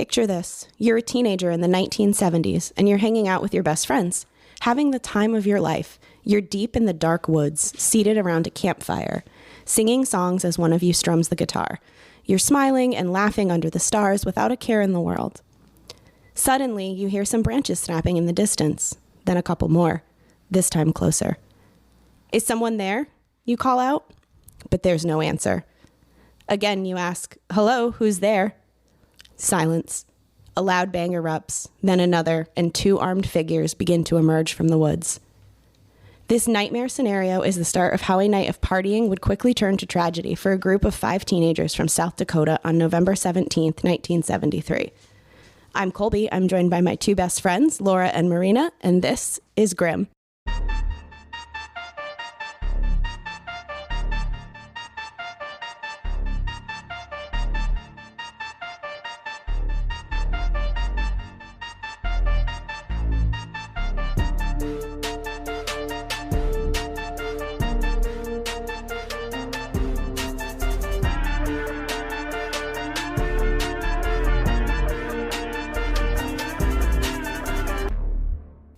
Picture this. You're a teenager in the 1970s, and you're hanging out with your best friends, having the time of your life. You're deep in the dark woods, seated around a campfire, singing songs as one of you strums the guitar. You're smiling and laughing under the stars without a care in the world. Suddenly, you hear some branches snapping in the distance, then a couple more, this time closer. Is someone there? You call out, but there's no answer. Again, you ask, hello, who's there? Silence. A loud bang erupts, then another, and two armed figures begin to emerge from the woods. This nightmare scenario is the start of how a night of partying would quickly turn to tragedy for a group of 5 teenagers from South Dakota on November 17th, 1973. I'm Colby. I'm joined by my 2 best friends, Laura and Marina, and this is Grim.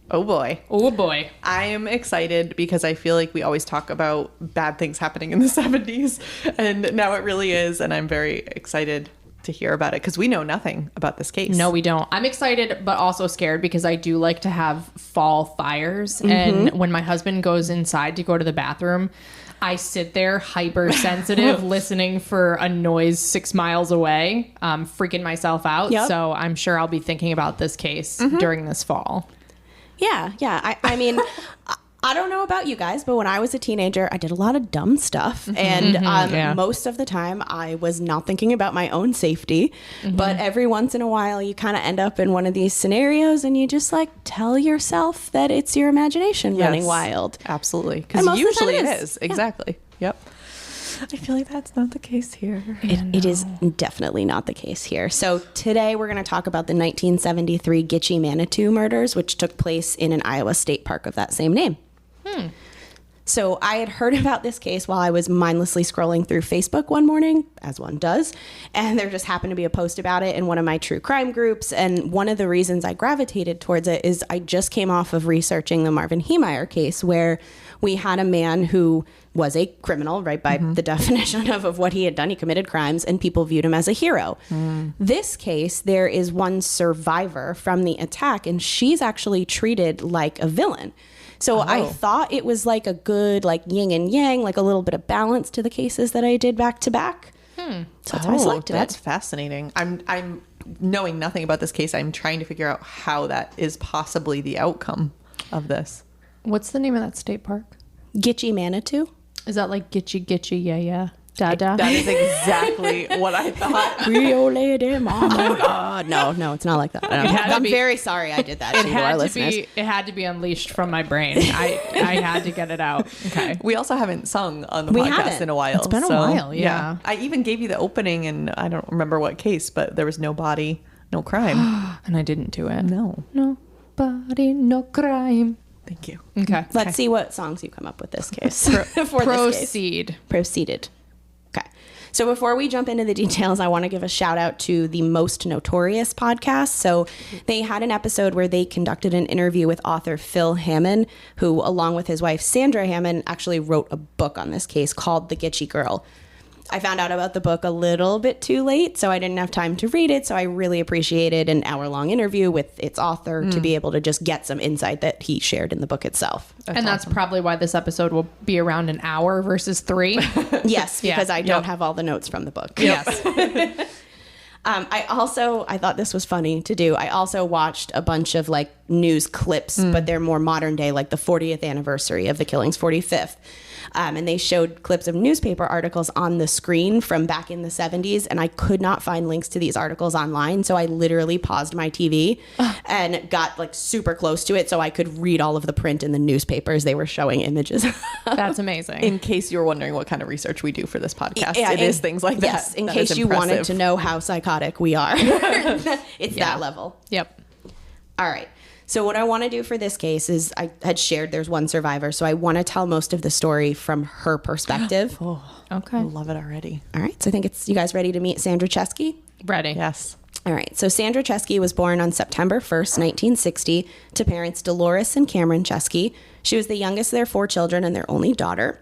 Oh boy. Oh boy. I am excited because I feel like we always talk about bad things happening in the 70s, and now it really is, and I'm very excited to hear about it because we know nothing about this case. No, we don't. I'm excited but also scared because I do like to have fall fires, and when my husband goes inside to go to the bathroom, I sit there hypersensitive listening for a noise 6 miles away, freaking myself out. Yep. So I'm sure I'll be thinking about this case during this fall. Yeah. I mean, I don't know about you guys, but when I was a teenager, I did a lot of dumb stuff. And most of the time, I was not thinking about my own safety. But every once in a while, you kind of end up in one of these scenarios and you just like tell yourself that it's your imagination running wild. Absolutely. Because usually it is. Exactly. Yep. I feel like that's not the case here. It is definitely not the case here. So today we're going to talk about the 1973 Gitchie Manitou murders, which took place in an Iowa state park of that same name. So I had heard about this case while I was mindlessly scrolling through Facebook one morning, as one does, and there just happened to be a post about it in one of my true crime groups. And one of the reasons I gravitated towards it is I just came off of researching the Marvin Heemeyer case, where we had a man who was a criminal, right, by the definition of what he had done. He committed crimes, and people viewed him as a hero. This case, there is one survivor from the attack, and she's actually treated like a villain. So I thought it was like a good, like yin and yang, like a little bit of balance to the cases that I did back to back. So that's why I selected it. That's fascinating. I'm knowing nothing about this case. I'm trying to figure out how that is possibly the outcome of this. What's the name of that state park? Gitchie Manitou. Is that like Gitchie, yeah, da-da? That is exactly what I thought. Rio Lady Mama. No, it's not like that. I'm be- very sorry I did that to our listeners. It had to be unleashed from my brain. I had to get it out. Okay. We also haven't sung on the podcast in a while. It's been a while, yeah. I even gave you the opening, and I don't remember what case, but there was no body, no crime. And I didn't do it. No. No body, no crime. Thank you. Okay. Let's see what songs you come up with this case. Proceed. Proceeded. Okay. So before we jump into the details, I want to give a shout out to the Most Notorious podcast. So they had an episode where they conducted an interview with author Phil Hammond, who, along with his wife Sandra Hammond, actually wrote a book on this case called The Gitchie Girl. I found out about the book a little bit too late, so I didn't have time to read it. So I really appreciated an hour-long interview with its author to be able to just get some insight that he shared in the book itself. That's probably why this episode will be around an hour versus 3. Yes, because I don't have all the notes from the book. Yes. I thought this was funny to do. I also watched a bunch of like news clips, but they're more modern day, like the 40th anniversary of the killings, 45th. And they showed clips of newspaper articles on the screen from back in the 70s, and I could not find links to these articles online. So I literally paused my TV and got like super close to it so I could read all of the print in the newspapers they were showing images. That's amazing. In case you were wondering what kind of research we do for this podcast, it is things like that. Yes, in case you wanted to know how psychotic we are. It's that level. Yep. All right. So what I want to do for this case is I had shared there's one survivor. So I want to tell most of the story from her perspective. Okay. I love it already. All right. So I think you guys ready to meet Sandra Cheskey? Ready. Yes. All right. So Sandra Cheskey was born on September 1st, 1960, to parents Dolores and Cameron Cheskey. She was the youngest of their 4 children and their only daughter.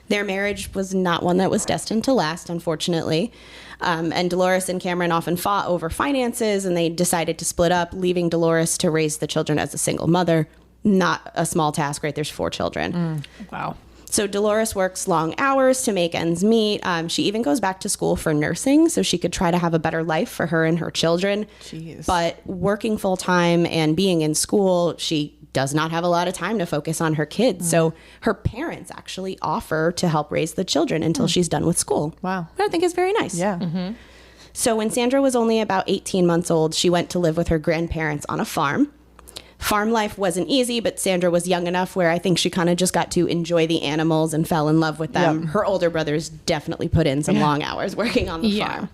Their marriage was not one that was destined to last, unfortunately. And Dolores and Cameron often fought over finances, and they decided to split up, leaving Dolores to raise the children as a single mother. Not a small task, right? There's 4 children. Wow. So Dolores works long hours to make ends meet. She even goes back to school for nursing so she could try to have a better life for her and her children. Jeez. But working full time and being in school, she does not have a lot of time to focus on her kids. So her parents actually offer to help raise the children until she's done with school. Wow. Which I think is very nice. Yeah. So when Sandra was only about 18 months old, she went to live with her grandparents on a farm. Farm life wasn't easy, but Sandra was young enough where I think she kind of just got to enjoy the animals and fell in love with them. Yep. Her older brothers definitely put in some long hours working on the farm.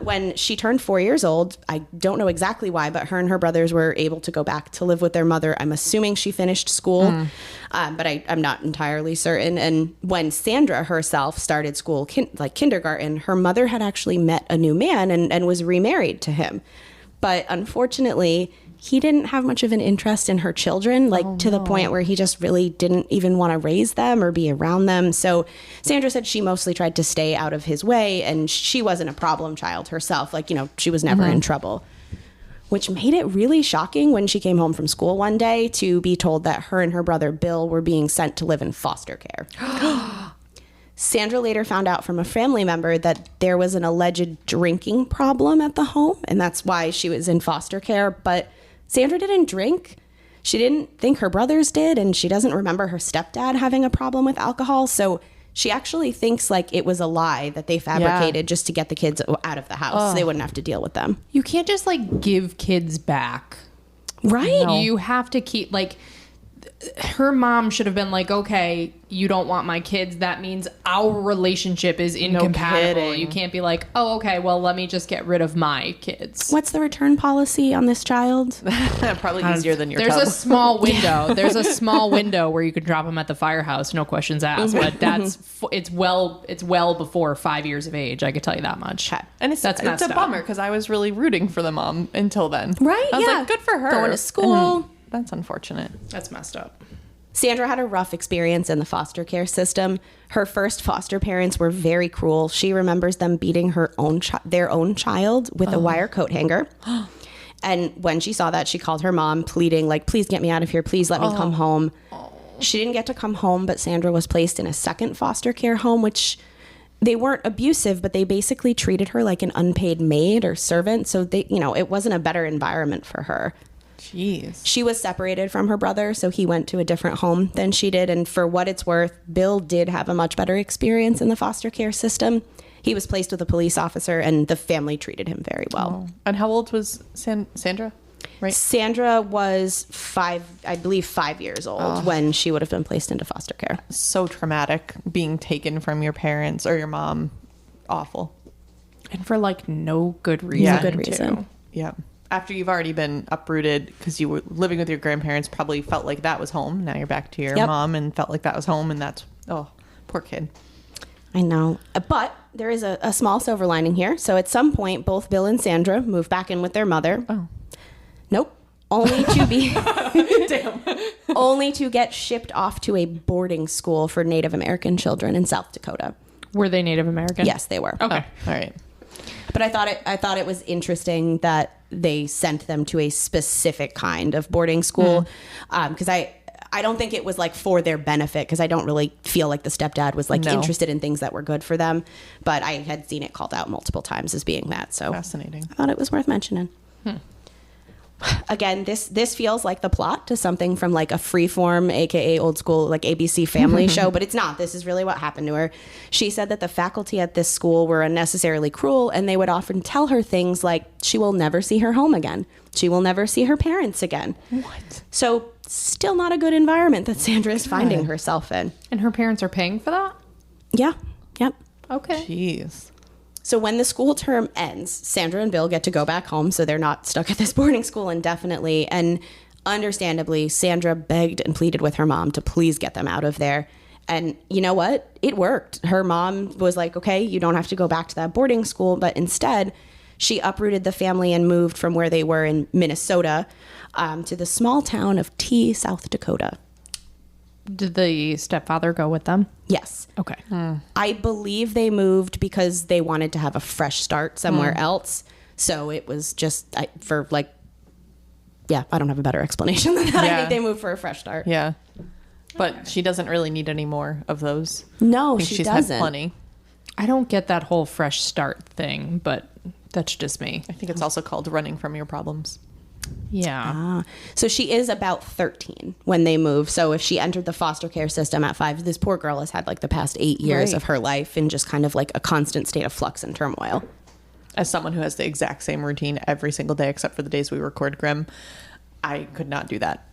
When she turned 4 years old, I don't know exactly why, but her and her brothers were able to go back to live with their mother. I'm assuming she finished school, but I'm not entirely certain. And when Sandra herself started school, like kindergarten, her mother had actually met a new man and was remarried to him. But unfortunately, he didn't have much of an interest in her children, to the point where he just really didn't even want to raise them or be around them. So Sandra said she mostly tried to stay out of his way, and she wasn't a problem child herself. She was never in trouble, which made it really shocking when she came home from school one day to be told that her and her brother Bill were being sent to live in foster care. Sandra later found out from a family member that there was an alleged drinking problem at the home, and that's why she was in foster care. But Sandra didn't drink. She didn't think her brothers did, and she doesn't remember her stepdad having a problem with alcohol. So she actually thinks it was a lie that they fabricated just to get the kids out of the house so they wouldn't have to deal with them. You can't just give kids back. Right. No. You have to keep her mom should have been okay, you don't want my kids. That means our relationship is incompatible. kidding. You can't be oh, okay, well, let me just get rid of my kids. What's the return policy on this child? Probably easier than your There's tub. a small window. There's a small window where you could drop them at the firehouse, no questions asked. But it's well before 5 years of age. I could tell you that much. And it's messed a up. bummer because I was really rooting for the mom until then. Right? I was yeah. good for her. Going to school. That's unfortunate. That's messed up. Sandra had a rough experience in the foster care system. Her first foster parents were very cruel. She remembers them beating their own child with a wire coat hanger. And when she saw that, she called her mom, pleading, please get me out of here. Please let me come home. She didn't get to come home, but Sandra was placed in a second foster care home, which they weren't abusive, but they basically treated her like an unpaid maid or servant. So it wasn't a better environment for her. Jeez. She was separated from her brother, so he went to a different home than she did. And for what it's worth, Bill did have a much better experience in the foster care system. He was placed with a police officer, and the family treated him very well. And how old was Sandra? Right. Sandra was 5 years old when she would have been placed into foster care. So traumatic, being taken from your parents or your mom. Awful. And for no good reason. No good reason. Too. Yeah. After you've already been uprooted because you were living with your grandparents, probably felt like that was home. Now you're back to your mom and felt like that was home, and that's, poor kid. I know. But there is a small silver lining here. So at some point, both Bill and Sandra moved back in with their mother. Oh. Nope. Only to be only to get shipped off to a boarding school for Native American children in South Dakota. Were they Native American? Yes, they were. Okay. All right. But I thought it was interesting that they sent them to a specific kind of boarding school, because I don't think it was for their benefit, because I don't really feel like the stepdad was interested in things that were good for them. But I had seen it called out multiple times as being that. So Fascinating. I thought it was worth mentioning. Again, this feels like the plot to something from a freeform, aka old school ABC Family show, but it's not. This is really what happened to her. She said that the faculty at this school were unnecessarily cruel, and they would often tell her things like she will never see her home again. She will never see her parents again. What? So still not a good environment that Sandra is finding herself in. And her parents are paying for that? Yeah. Yep. Okay. Jeez. So when the school term ends, Sandra and Bill get to go back home, so they're not stuck at this boarding school indefinitely. And understandably, Sandra begged and pleaded with her mom to please get them out of there. And you know what? It worked. Her mom was like, okay, you don't have to go back to that boarding school. But instead, She uprooted the family and moved from where they were in Minnesota to the small town of T, South Dakota. Did the stepfather go with them? Yes. Okay. I believe they moved because they wanted to have a fresh start somewhere else. So it was just I don't have a better explanation than that. I think they moved for a fresh start. Yeah. But she doesn't really need any more of those. No, I think she she's doesn't. had plenty. I don't get that whole fresh start thing, but that's just me. I think it's also called running from your problems. Yeah. So she is about 13 when they move. So if she entered the foster care system at 5, this poor girl has had like the past 8 years of her life in just kind of like a constant state of flux and turmoil. As someone who has the exact same routine every single day except for the days we record Grimm, I could not do that.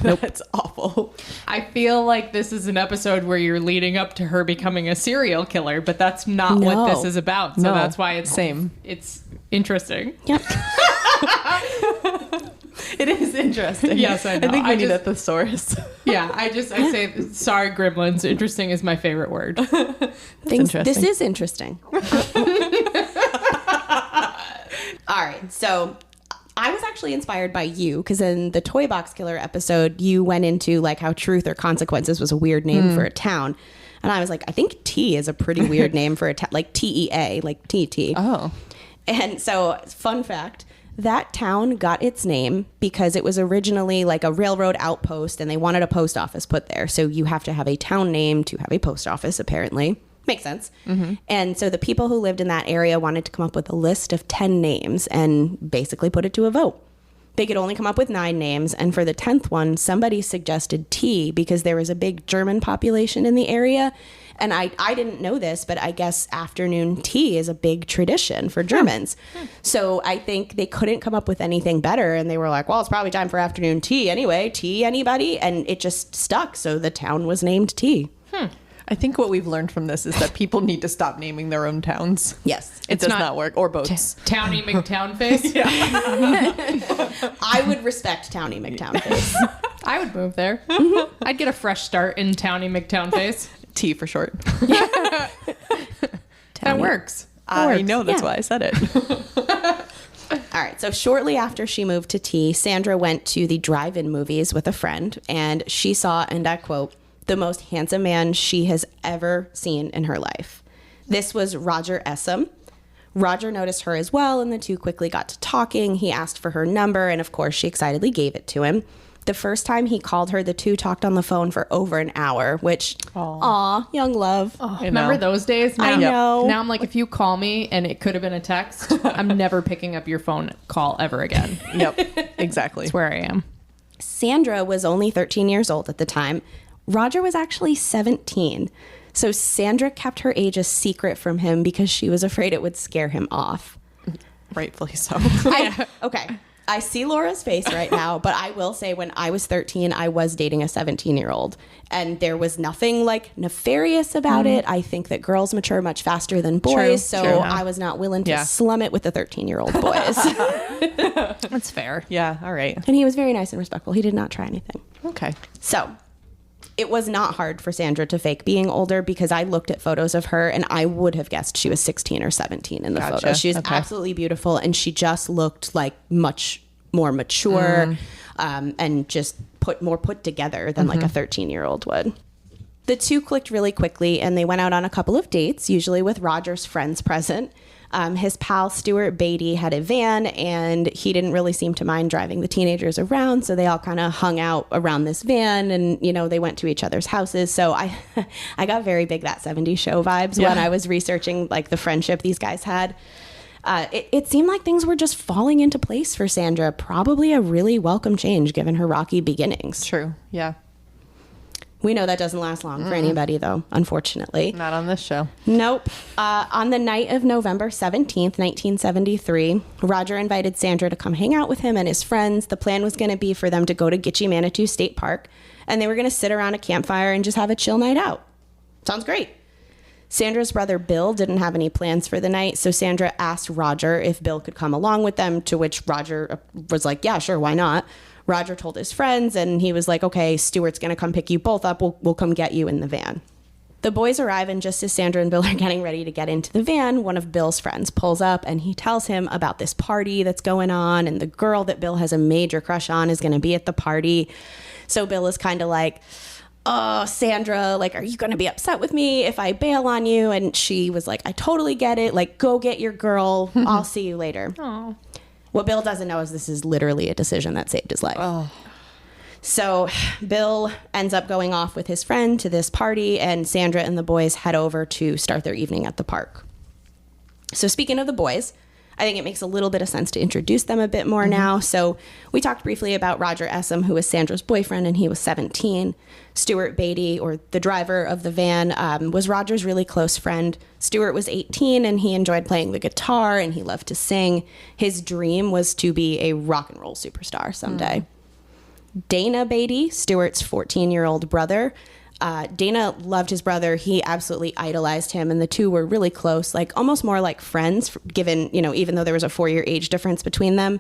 Nope. That's awful. I feel like this is an episode where you're leading up to her becoming a serial killer, but that's not what this is about. So that's why it's same. It's interesting. Yep. It is interesting. Yes, I know. I think we need a thesaurus. Yeah, I say, sorry, gremlins. Interesting is my favorite word. This is interesting. All right. So I was actually inspired by you because in the Toy Box Killer episode, you went into like how Truth or Consequences was a weird name for a town. And I was like, I think T is a pretty weird name for a town, like TEA, like TT. Oh. And so, fun fact, that town got its name because it was originally like a railroad outpost and they wanted a post office put there. So you have to have a town name to have a post office, apparently. Makes sense. Mm-hmm. And so the people who lived in that area wanted to come up with a list of 10 names and basically put it to a vote. They could only come up with 9 names. And for the 10th one, somebody suggested T because there was a big German population in the area. And I didn't know this, but I guess afternoon tea is a big tradition for Germans. So I think they couldn't come up with anything better. And they were like, well, it's probably time for afternoon tea anyway. Tea, anybody? And it just stuck. So the town was named T. I think what we've learned from this is that people need to stop naming their own towns. Yes. It does not work. Or boats. Towny McTownface. I would respect Towny McTownface. I would move there. I'd get a fresh start in Towny McTownface. T for short. That works. I know, that's why I said it. All right. So shortly after she moved to T, Sandra went to the drive-in movies with a friend, and she saw, and I quote, the most handsome man she has ever seen in her life. This was Roger Essam. Roger noticed her as well, and the two quickly got to talking. He asked for her number, and of course, she excitedly gave it to him. The first time he called her, the two talked on the phone for over an hour, which, aw, young love. Remember those days? Now, I know. Now I'm like, if you call me and it could have been a text, I'm never picking up your phone call ever again. Yep, exactly. That's where I am. Sandra was only 13 years old at the time. Roger was actually 17. So Sandra kept her age a secret from him because she was afraid it would scare him off. Rightfully so. Okay. I see Laura's face right now, but I will say when I was 13, I was dating a 17-year-old. And there was nothing like nefarious about it. I think that girls mature much faster than boys. True. I was not willing to slum it with the 13-year-old boys. That's fair. Yeah, all right. And he was very nice and respectful. He did not try anything. Okay. So it was not hard for Sandra to fake being older because I looked at photos of her and I would have guessed she was 16 or 17 in the photos. She was absolutely beautiful and she just looked like much more mature and just more put together than like a 13-year-old would. The two clicked really quickly and they went out on a couple of dates, usually with Roger's friends present. His pal Stuart Beatty had a van and he didn't really seem to mind driving the teenagers around. So they all kind of hung out around this van and, you know, they went to each other's houses. So I got very big That 70s Show vibes when I was researching like the friendship these guys had. It seemed like things were just falling into place for Sandra. Probably a really welcome change given her rocky beginnings. True. Yeah. We know that doesn't last long for anybody, though, unfortunately. Not on this show. Nope. On the night of November 17th, 1973, Roger invited Sandra to come hang out with him and his friends. The plan was going to be for them to go to Gitchie Manitou State Park, and they were going to sit around a campfire and just have a chill night out. Sounds great. Sandra's brother Bill didn't have any plans for the night, so Sandra asked Roger if Bill could come along with them, to which Roger was like, yeah, sure, why not? Roger told his friends, and he was like, okay, Stuart's going to come pick you both up. We'll come get you in the van. The boys arrive, and just as Sandra and Bill are getting ready to get into the van, one of Bill's friends pulls up, and he tells him about this party that's going on, and the girl that Bill has a major crush on is going to be at the party. So Bill is kind of like, oh, Sandra, like, are you going to be upset with me if I bail on you? And she was like, I totally get it. Like, go get your girl. I'll see you later. Oh. What Bill doesn't know is this is literally a decision that saved his life. Oh. So Bill ends up going off with his friend to this party, and Sandra and the boys head over to start their evening at the park. So speaking of the boys, I think it makes a little bit of sense to introduce them a bit more now. So we talked briefly about Roger Essam, who was Sandra's boyfriend, and he was 17. Stuart Beatty, or the driver of the van, was Roger's really close friend. Stuart was 18, and he enjoyed playing the guitar, and he loved to sing. His dream was to be a rock and roll superstar someday. Dana Beatty, Stuart's 14-year-old brother. Dana loved his brother. He absolutely idolized him, and the two were really close, like almost more like friends, given, even though there was a 4-year age difference between them.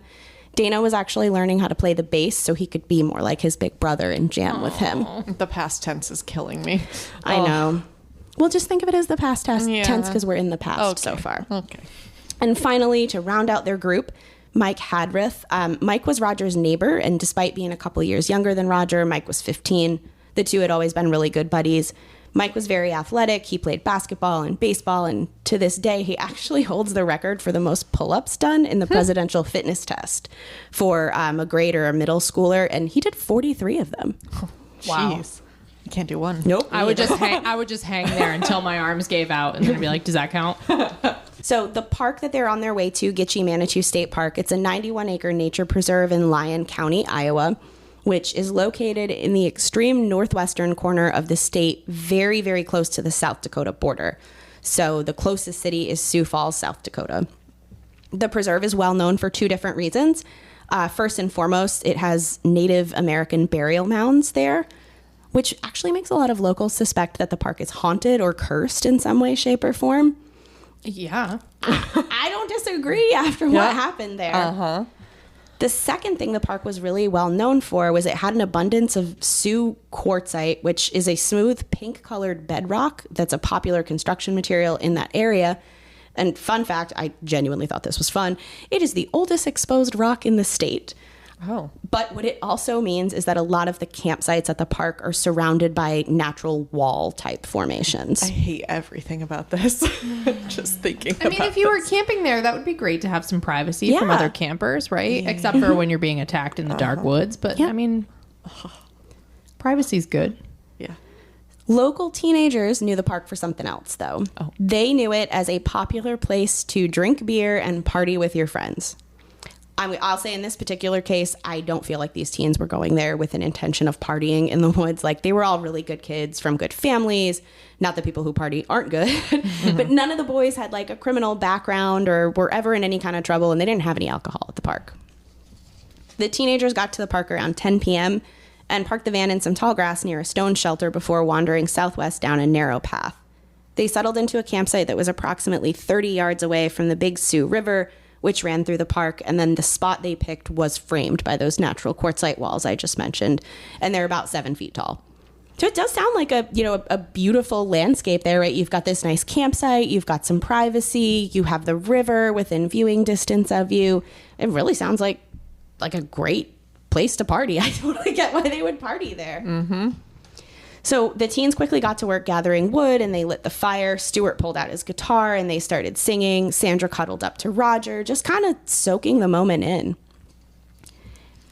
Dana was actually learning how to play the bass so he could be more like his big brother and jam with him. The past tense is killing me. I know. Well, just think of it as the past tense because we're in the past so far. Okay. And finally, to round out their group, Mike Hadrith. Mike was Roger's neighbor, and despite being a couple years younger than Roger, Mike was 15. The two had always been really good buddies. Mike was very athletic. He played basketball and baseball, and to this day, he actually holds the record for the most pull-ups done in the presidential fitness test for a grade or a middle schooler, and he did 43 of them. Wow. Jeez. You can't do one. Nope. I would just hang there until my arms gave out and then I'd be like, does that count? So the park that they're on their way to, Gitchie Manitou State Park, it's a 91-acre nature preserve in Lyon County, Iowa, which is located in the extreme northwestern corner of the state, very, very close to the South Dakota border. So the closest city is Sioux Falls, South Dakota. The preserve is well known for two different reasons. First and foremost, it has Native American burial mounds there, which actually makes a lot of locals suspect that the park is haunted or cursed in some way, shape, or form. Yeah. I don't disagree after what happened there. Uh-huh. The second thing the park was really well known for was it had an abundance of Sioux quartzite, which is a smooth pink-colored bedrock that's a popular construction material in that area. And fun fact, I genuinely thought this was fun, it is the oldest exposed rock in the state. Oh. But what it also means is that a lot of the campsites at the park are surrounded by natural wall type formations. I hate everything about this. Just thinking I mean, if you were camping there, that would be great to have some privacy from other campers, right? Yeah. Except for when you're being attacked in the dark woods. But I mean, privacy's good. Yeah. Local teenagers knew the park for something else, though. Oh. They knew it as a popular place to drink beer and party with your friends. I'll say in this particular case, I don't feel like these teens were going there with an intention of partying in the woods. Like, they were all really good kids from good families. Not that people who party aren't good, but none of the boys had like a criminal background or were ever in any kind of trouble, and they didn't have any alcohol at the park. The teenagers got to the park around 10 p.m. and parked the van in some tall grass near a stone shelter before wandering southwest down a narrow path. They settled into a campsite that was approximately 30 yards away from the Big Sioux River, which ran through the park, and then the spot they picked was framed by those natural quartzite walls I just mentioned, and they're about 7 feet tall. So it does sound like a beautiful landscape there, right? You've got this nice campsite, you've got some privacy, you have the river within viewing distance of you. It really sounds like a great place to party. I totally get why they would party there. Mm-hmm. So the teens quickly got to work gathering wood, and they lit the fire. Stuart pulled out his guitar and they started singing. Sandra cuddled up to Roger, just kind of soaking the moment in.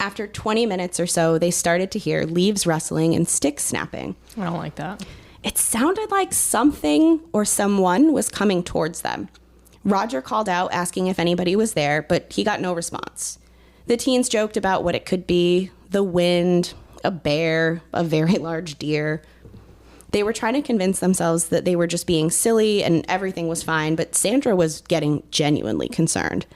After 20 minutes or so, they started to hear leaves rustling and sticks snapping. I don't like that. It sounded like something or someone was coming towards them. Roger called out asking if anybody was there, but he got no response. The teens joked about what it could be: the wind, a bear, a very large deer. They were trying to convince themselves that they were just being silly and everything was fine, but Sandra was getting genuinely concerned.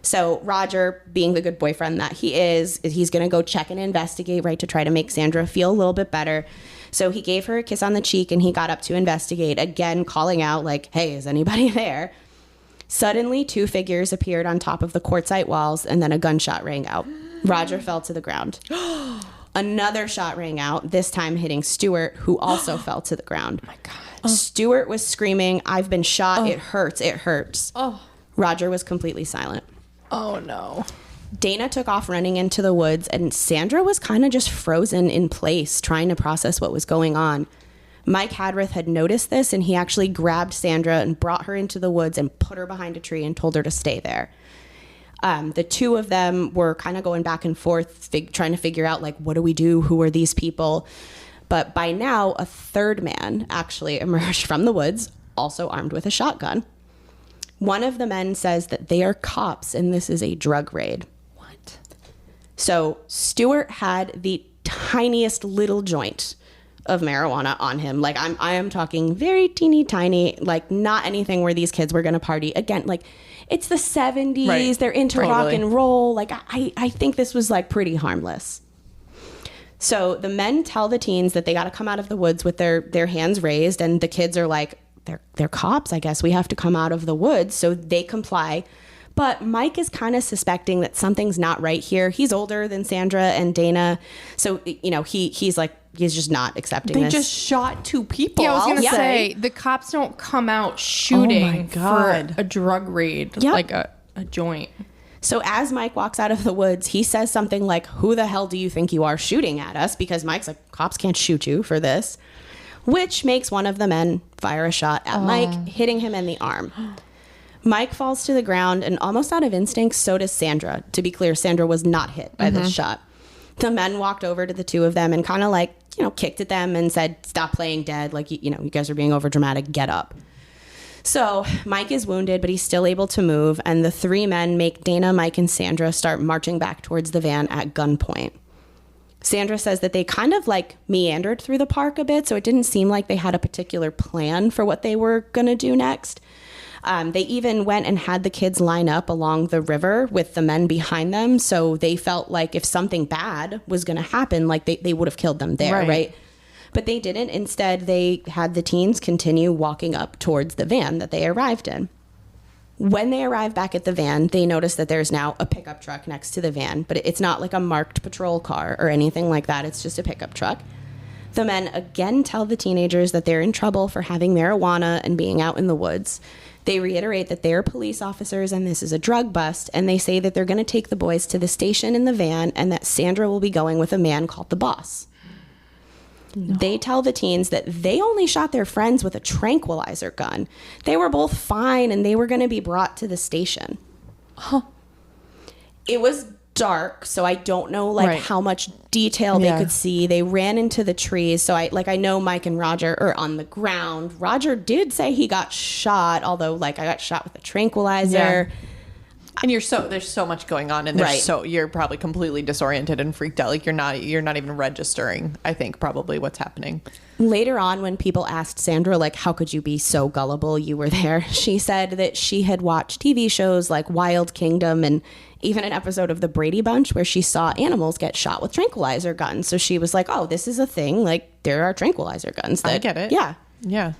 So Roger, being the good boyfriend that he's going to go check and investigate, right, to try to make Sandra feel a little bit better. So he gave her a kiss on the cheek and he got up to investigate, again calling out like, hey, is anybody there? Suddenly, two figures appeared on top of the quartzite walls, and then a gunshot rang out. Roger fell to the ground. Another shot rang out, this time hitting Stuart, who also fell to the ground. Oh my God. Stuart was screaming, "I've been shot. It hurts. It hurts." Roger was completely silent. Oh, no. Dana took off running into the woods, and Sandra was kind of just frozen in place, trying to process what was going on. Mike Hadworth had noticed this, and he actually grabbed Sandra and brought her into the woods and put her behind a tree and told her to stay there. The two of them were kind of going back and forth, trying to figure out, like, what do we do? Who are these people? But by now, a third man actually emerged from the woods, also armed with a shotgun. One of the men says that they are cops, and this is a drug raid. What? So Stuart had the tiniest little joint of marijuana on him. Like, I am talking very teeny tiny, like not anything where these kids were going to party. Again, like, it's the 70s. Right. They're into rock and roll. Like, I think this was like pretty harmless. So the men tell the teens that they got to come out of the woods with their hands raised. And the kids are like, they're cops. I guess we have to come out of the woods. So they comply. But Mike is kind of suspecting that something's not right here. He's older than Sandra and Dana. So, you know, he's just not accepting this. They just shot two people. Yeah, I was going to Yeah. say, the cops don't come out shooting God. for a drug raid, Yep. like a joint. So as Mike walks out of the woods, he says something like, "Who the hell do you think you are shooting at us?" Because Mike's like, "Cops can't shoot you for this," which makes one of the men fire a shot at Mike, hitting him in the arm. Mike falls to the ground, and almost out of instinct, so does Sandra. To be clear, Sandra was not hit by this shot. The men walked over to the two of them and kind of like, you know, kicked at them and said, "Stop playing dead. Like, you know, you guys are being over dramatic. Get up." So Mike is wounded, but he's still able to move. And the three men make Dana, Mike, and Sandra start marching back towards the van at gunpoint. Sandra says that they kind of like meandered through the park a bit, so it didn't seem like they had a particular plan for what they were going to do next. They even went and had the kids line up along the river with the men behind them. So they felt like if something bad was going to happen, like they would have killed them there, right? But they didn't. Instead, they had the teens continue walking up towards the van that they arrived in. When they arrive back at the van, they notice that there's now a pickup truck next to the van, but it's not like a marked patrol car or anything like that. It's just a pickup truck. The men again tell the teenagers that they're in trouble for having marijuana and being out in the woods. They reiterate that they're police officers and this is a drug bust, and they say that they're going to take the boys to the station in the van and that Sandra will be going with a man called the boss. No. They tell the teens that they only shot their friends with a tranquilizer gun. They were both fine and they were going to be brought to the station. Huh. It was dark, so I don't know how much detail they could see. They ran into the trees, so I know Mike and Roger are on the ground. Roger did say he got shot, although I got shot with a tranquilizer. And there's so much going on, and you're probably completely disoriented and freaked out. Like you're not even registering, I think, probably what's happening. Later on, when people asked Sandra, how could you be so gullible? You were there. She said that she had watched TV shows like Wild Kingdom and even an episode of The Brady Bunch where she saw animals get shot with tranquilizer guns. So she was like, oh, this is a thing. There are tranquilizer guns. I get it. Yeah. Yeah.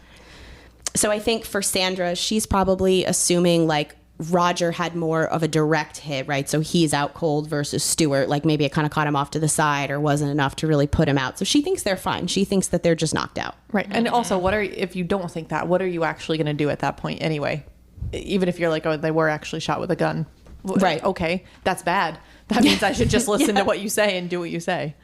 So I think for Sandra, she's probably assuming Roger had more of a direct hit, right? So he's out cold versus Stuart. Maybe it kind of caught him off to the side or wasn't enough to really put him out. So she thinks they're fine. She thinks that they're just knocked out. Right. And also, if you don't think that, what are you actually going to do at that point anyway? Even if you're like, oh, they were actually shot with a gun. Right. Okay. That's bad. That means I should just listen to what you say and do what you say.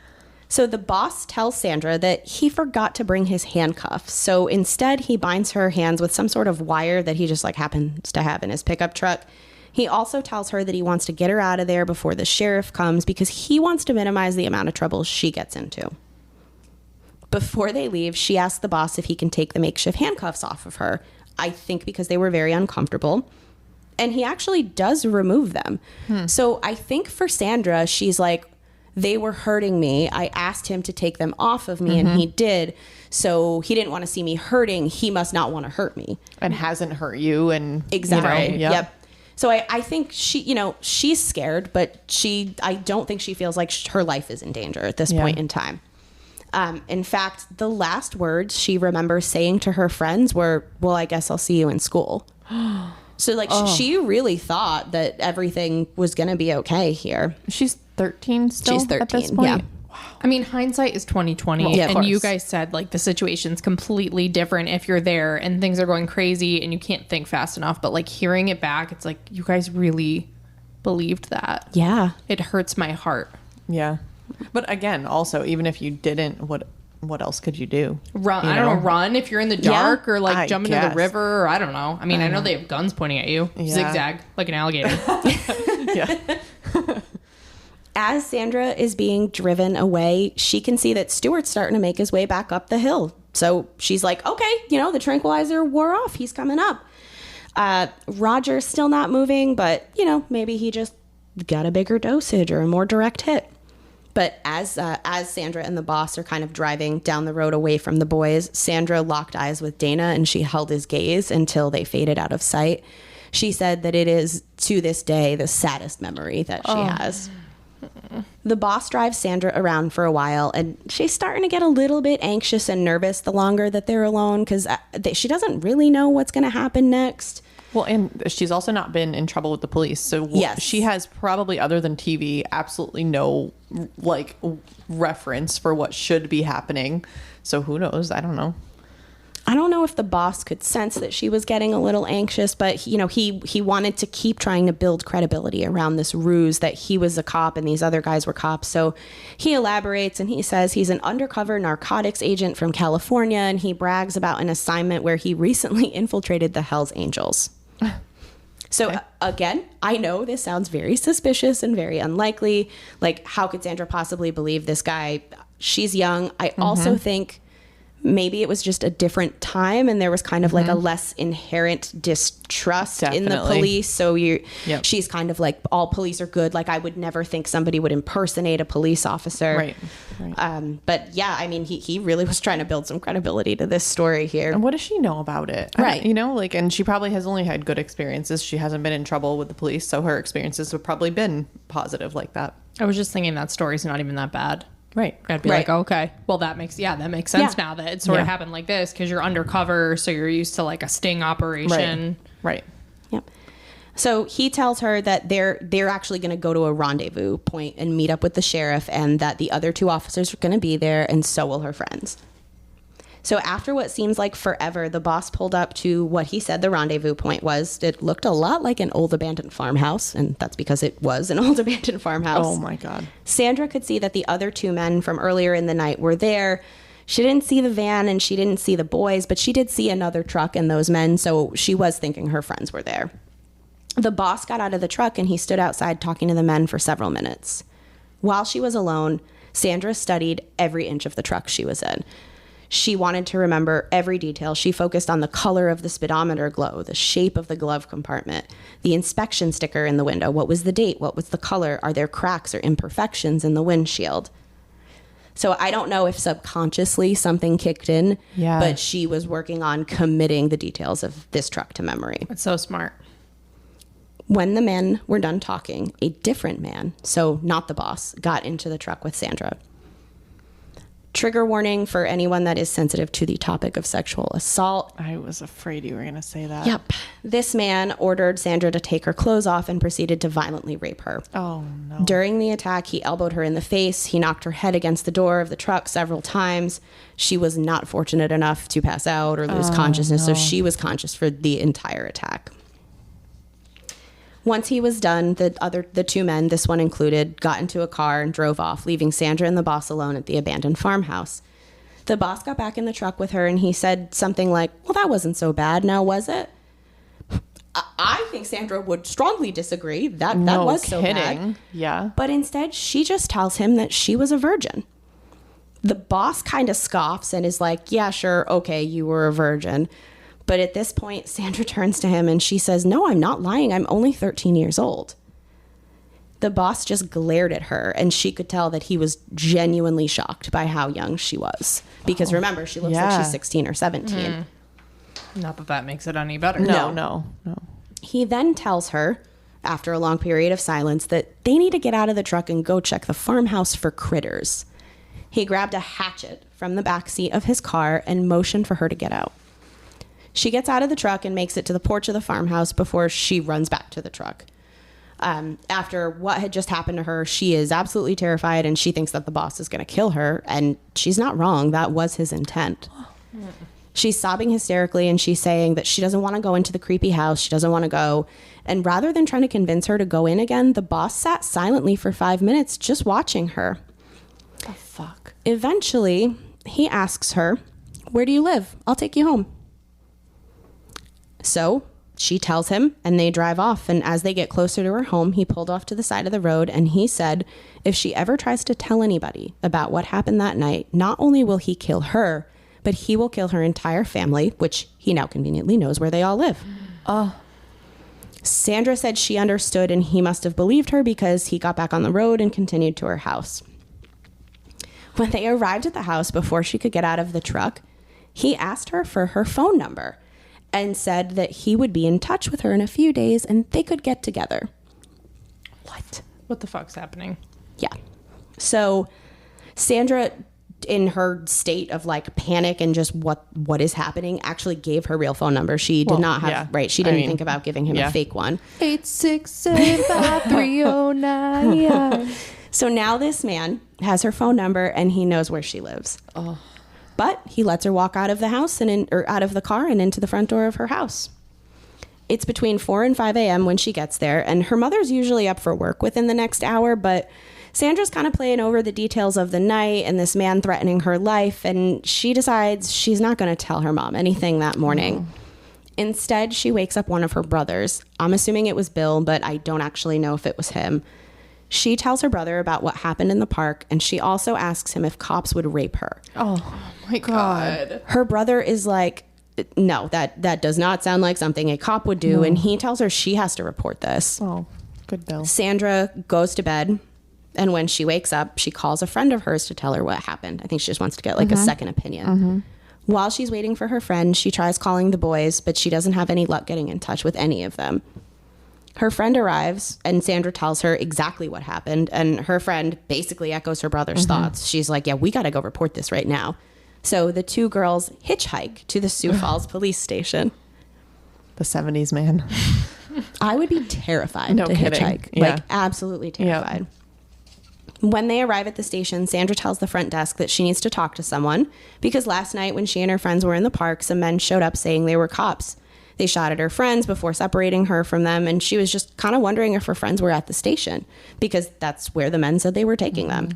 So the boss tells Sandra that he forgot to bring his handcuffs. So instead, he binds her hands with some sort of wire that he just happens to have in his pickup truck. He also tells her that he wants to get her out of there before the sheriff comes because he wants to minimize the amount of trouble she gets into. Before they leave, she asks the boss if he can take the makeshift handcuffs off of her. I think because they were very uncomfortable. And he actually does remove them. So I think for Sandra, she's like, they were hurting me. I asked him to take them off of me and he did. So he didn't want to see me hurting. He must not want to hurt me. And hasn't hurt you. And exactly. Yep. So I think she's scared, but I don't think she feels like her life is in danger at this point in time. In fact, the last words she remembers saying to her friends were, well, I guess I'll see you in school. So she really thought that everything was going to be okay here. She's 13 still. She's 13. At this point? Yeah. I mean, hindsight is 2020, Well, yeah, of and course. you guys said like the situation's completely different if you're there and things are going crazy and you can't think fast enough. But like hearing it back, it's like you guys really believed that. Yeah. It hurts my heart. Yeah. But again, also, even if you didn't, what else could you do? Run. You I don't know? know. Run if you're in the dark, or like I jump into the guess. river, or I don't know. I mean, I know they have guns pointing at you. Yeah. Zigzag like an alligator. Yeah. As Sandra is being driven away, she can see that Stuart's starting to make his way back up the hill. So she's like, okay, the tranquilizer wore off. He's coming up. Roger's still not moving, but, maybe he just got a bigger dosage or a more direct hit. But as Sandra and the boss are kind of driving down the road away from the boys, Sandra locked eyes with Dana and she held his gaze until they faded out of sight. She said that it is, to this day, the saddest memory that she has. The boss drives Sandra around for a while, and she's starting to get a little bit anxious and nervous the longer that they're alone because she doesn't really know what's going to happen next. Well, and she's also not been in trouble with the police. So Yes. she has probably, other than TV, absolutely no like reference for what should be happening. So who knows? I don't know. I don't know if the boss could sense that she was getting a little anxious, but he wanted to keep trying to build credibility around this ruse that he was a cop and these other guys were cops. So he elaborates and he says he's an undercover narcotics agent from California, and he brags about an assignment where he recently infiltrated the Hells Angels. So again, I know this sounds very suspicious and very unlikely. Like, how could Sandra possibly believe this guy? She's young. I also think maybe it was just a different time and there was kind of like a less inherent distrust in the Definitely. police. So Yep. she's kind of like, all police are good. Like, I would never think somebody would impersonate a police officer. Right. But yeah, I mean, he really was trying to build some credibility to this story here. And what does she know about it? Right. And she probably has only had good experiences. She hasn't been in trouble with the police. So her experiences have probably been positive like that. I was just thinking that story's not even that bad. Right. I'd be Right. like, okay, well, that makes sense Yeah. now that it sort of Yeah. happened like this because you're undercover, so you're used to like a sting operation. Right. Yep. So he tells her that they're actually going to go to a rendezvous point and meet up with the sheriff, and that the other two officers are going to be there, and so will her friends. So after what seems like forever, the boss pulled up to what he said the rendezvous point was. It looked a lot like an old abandoned farmhouse, and that's because it was an old abandoned farmhouse. Oh my God. Sandra could see that the other two men from earlier in the night were there. She didn't see the van and she didn't see the boys, but she did see another truck and those men, so she was thinking her friends were there. The boss got out of the truck and he stood outside talking to the men for several minutes. While she was alone, Sandra studied every inch of the truck she was in. She wanted to remember every detail. She focused on the color of the speedometer glow, the shape of the glove compartment, the inspection sticker in the window. What was the date? What was the color? Are there cracks or imperfections in the windshield? So I don't know if subconsciously something kicked in, Yeah. but she was working on committing the details of this truck to memory. It's so smart. When the men were done talking, a different man, so not the boss, got into the truck with Sandra. Trigger warning for anyone that is sensitive to the topic of sexual assault. I was afraid you were going to say that. Yep. This man ordered Sandra to take her clothes off and proceeded to violently rape her. Oh no. During the attack, he elbowed her in the face. He knocked her head against the door of the truck several times. She was not fortunate enough to pass out or lose consciousness, so she was conscious for the entire attack. Once he was done, the two men, this one included, got into a car and drove off, leaving Sandra and the boss alone at the abandoned farmhouse. The boss got back in the truck with her and he said something like, well, that wasn't so bad now, was it? I think Sandra would strongly disagree. That No was so bad. kidding. Yeah. But instead, she just tells him that she was a virgin. The boss kind of scoffs and is like, yeah, sure, okay, you were a virgin. But at this point, Sandra turns to him and she says, no, I'm not lying. I'm only 13 years old. The boss just glared at her, and she could tell that he was genuinely shocked by how young she was. Because remember, she looks like Yeah. she's 16 or 17. Not that that makes it any better. No. He then tells her, after a long period of silence, that they need to get out of the truck and go check the farmhouse for critters. He grabbed a hatchet from the back seat of his car and motioned for her to get out. She gets out of the truck and makes it to the porch of the farmhouse before she runs back to the truck. After what had just happened to her, she is absolutely terrified and she thinks that the boss is going to kill her. And she's not wrong. That was his intent. She's sobbing hysterically and she's saying that she doesn't want to go into the creepy house. She doesn't want to go. And rather than trying to convince her to go in again, the boss sat silently for 5 minutes just watching her. Oh, fuck. Eventually, he asks her, "Where do you live? I'll take you home." So she tells him and they drive off. And as they get closer to her home, he pulled off to the side of the road and he said, if she ever tries to tell anybody about what happened that night, not only will he kill her, but he will kill her entire family, which he now conveniently knows where they all live. Oh. Sandra said she understood and he must have believed her because he got back on the road and continued to her house. When they arrived at the house before she could get out of the truck, he asked her for her phone number and said that he would be in touch with her in a few days and they could get together. What the fuck's happening? Yeah. So Sandra, in her state of like panic and just what is happening, actually gave her real phone number. She did not have, right. She didn't think about giving him a fake one. 8675309. So now this man has her phone number and he knows where she lives. Oh. But he lets her walk out of the house or out of the car and into the front door of her house. It's between 4 and 5 a.m. when she gets there, and her mother's usually up for work within the next hour, but Sandra's kind of playing over the details of the night and this man threatening her life, and she decides she's not going to tell her mom anything that morning. Instead, she wakes up one of her brothers. I'm assuming it was Bill, but I don't actually know if it was him. She tells her brother about what happened in the park, and she also asks him if cops would rape her. Oh my God. Her brother is like, no, that does not sound like something a cop would do, and he tells her she has to report this. Oh, good Bill. Sandra goes to bed, and when she wakes up, she calls a friend of hers to tell her what happened. I think she just wants to get like a second opinion. While she's waiting for her friend, she tries calling the boys, but she doesn't have any luck getting in touch with any of them. Her friend arrives and Sandra tells her exactly what happened. And her friend basically echoes her brother's thoughts. She's like, yeah, we got to go report this right now. So the two girls hitchhike to the Sioux Falls police station. The 70s, man. I would be terrified to kidding. hitchhike. Yeah. Like absolutely terrified. When they arrive at the station, Sandra tells the front desk that she needs to talk to someone because last night when she and her friends were in the park, some men showed up saying they were cops. They shot at her friends before separating her from them, and she was just kind of wondering if her friends were at the station because that's where the men said they were taking them.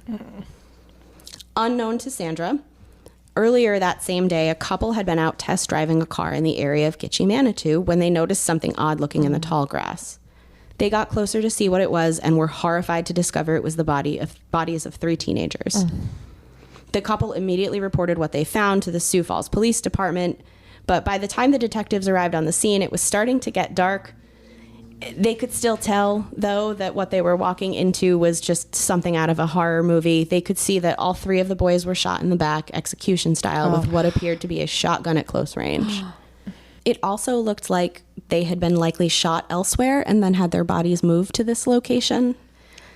Unknown to Sandra, earlier that same day, a couple had been out test driving a car in the area of Gitchie Manitou when they noticed something odd looking in the tall grass. They got closer to see what it was and were horrified to discover it was the bodies of 3 teenagers. The couple immediately reported what they found to the Sioux Falls Police Department, but by the time the detectives arrived on the scene, it was starting to get dark. They could still tell, though, that what they were walking into was just something out of a horror movie. They could see that all 3 of the boys were shot in the back, execution style, with what appeared to be a shotgun at close range. It also looked like they had been likely shot elsewhere and then had their bodies moved to this location.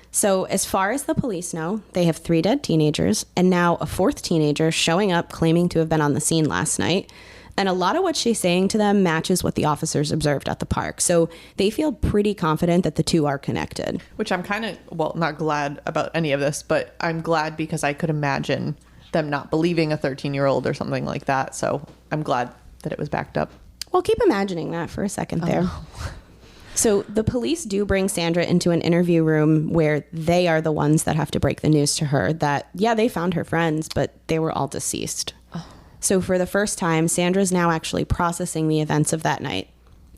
So as far as the police know, they have 3 dead teenagers and now a 4th teenager showing up claiming to have been on the scene last night. And a lot of what she's saying to them matches what the officers observed at the park. So they feel pretty confident that the 2 are connected. Which I'm kind of, well, not glad about any of this, but I'm glad because I could imagine them not believing a 13-year-old or something like that. So I'm glad that it was backed up. Well, keep imagining that for a second there. So the police do bring Sandra into an interview room where they are the ones that have to break the news to her that, yeah, they found her friends, but they were all deceased. So for the first time, Sandra's now actually processing the events of that night.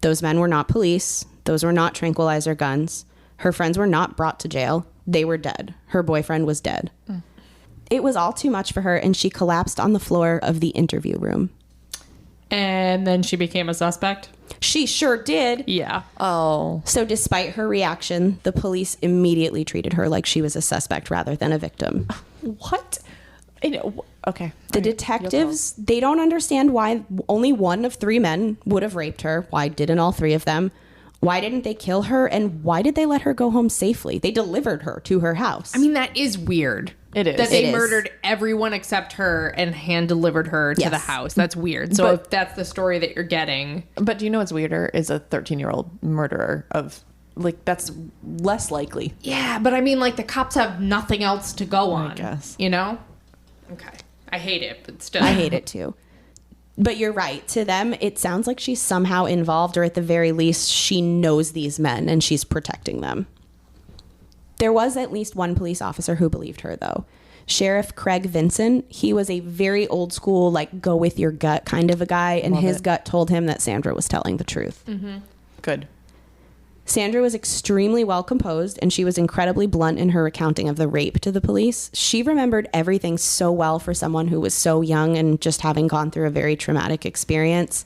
Those men were not police. Those were not tranquilizer guns. Her friends were not brought to jail. They were dead. Her boyfriend was dead. It was all too much for her, and she collapsed on the floor of the interview room. And then she became a suspect? She sure did. Yeah. Oh. So despite her reaction, the police immediately treated her like she was a suspect rather than a victim. What? Okay. The detectives, they don't understand why only one of 3 men would have raped her. Why didn't all 3 of them? Why didn't they kill her? And why did they let her go home safely? They delivered her to her house. I mean, that is weird. It is. That they It is. murdered everyone except her and hand delivered her to Yes. the house. That's weird. So But- if that's the story that you're getting. But do you know what's weirder is a 13-year-old murderer of like that's less likely. Yeah, but I mean, like the cops have nothing else to go on. I guess. You know? Okay. I hate it, but still. I hate it too. But you're right. To them, it sounds like she's somehow involved, or at the very least, she knows these men and she's protecting them. There was at least one police officer who believed her, though. Sheriff Craig Vinson, he was a very old school, like, go with your gut kind of a guy, and his gut told him that Sandra was telling the truth. Mm-hmm. Good. Sandra was extremely well composed, and she was incredibly blunt in her recounting of the rape to the police. She remembered everything so well for someone who was so young and just having gone through a very traumatic experience.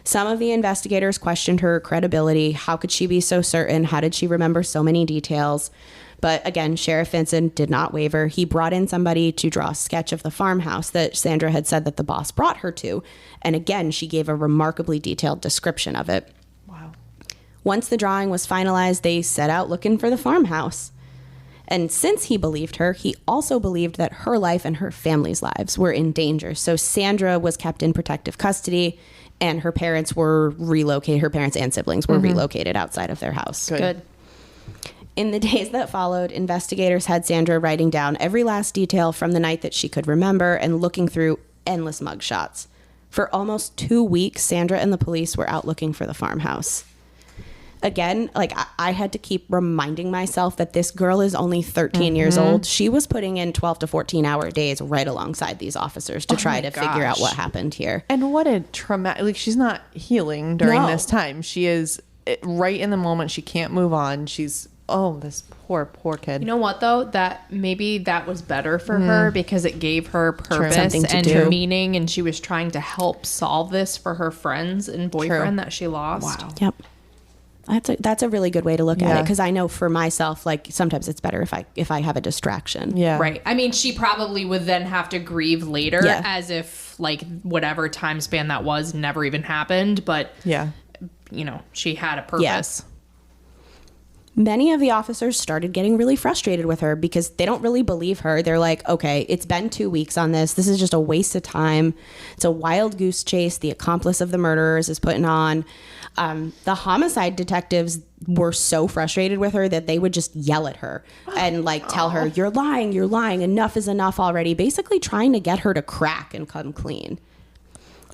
Some of the investigators questioned her credibility. How could she be so certain? How did she remember so many details? But again, Sheriff Vinson did not waver. He brought in somebody to draw a sketch of the farmhouse that Sandra had said that the boss brought her to. And again, she gave a remarkably detailed description of it. Wow. Once the drawing was finalized, they set out looking for the farmhouse. And since he believed her, he also believed that her life and her family's lives were in danger. So Sandra was kept in protective custody, and her parents were relocated. Her parents and siblings were relocated outside of their house. Good. In the days that followed, investigators had Sandra writing down every last detail from the night that she could remember and looking through endless mugshots. For almost 2 weeks, Sandra and the police were out looking for the farmhouse. Again, like I had to keep reminding myself that this girl is only 13 years old. She was putting in 12 to 14-hour days right alongside these officers to try to figure out what happened here. And what a traumatic, like she's not healing during this time. She is right in the moment. She can't move on. She's, this poor kid. You know what, though? That maybe that was better for her because it gave her purpose and meaning, and she was trying to help solve this for her friends and boyfriend that she lost. Wow. Yep. That's a really good way to look at it, because I know for myself, like sometimes it's better if I have a distraction. Yeah. Right. I mean, she probably would then have to grieve later as if like whatever time span that was never even happened. But, she had a purpose. Yeah. Many of the officers started getting really frustrated with her because they don't really believe her. They're like, okay, it's been 2 weeks on this. This is just a waste of time. It's a wild goose chase the accomplice of the murderers is putting on. The homicide detectives were so frustrated with her that they would just yell at her and like tell her, you're lying, enough is enough already, basically trying to get her to crack and come clean.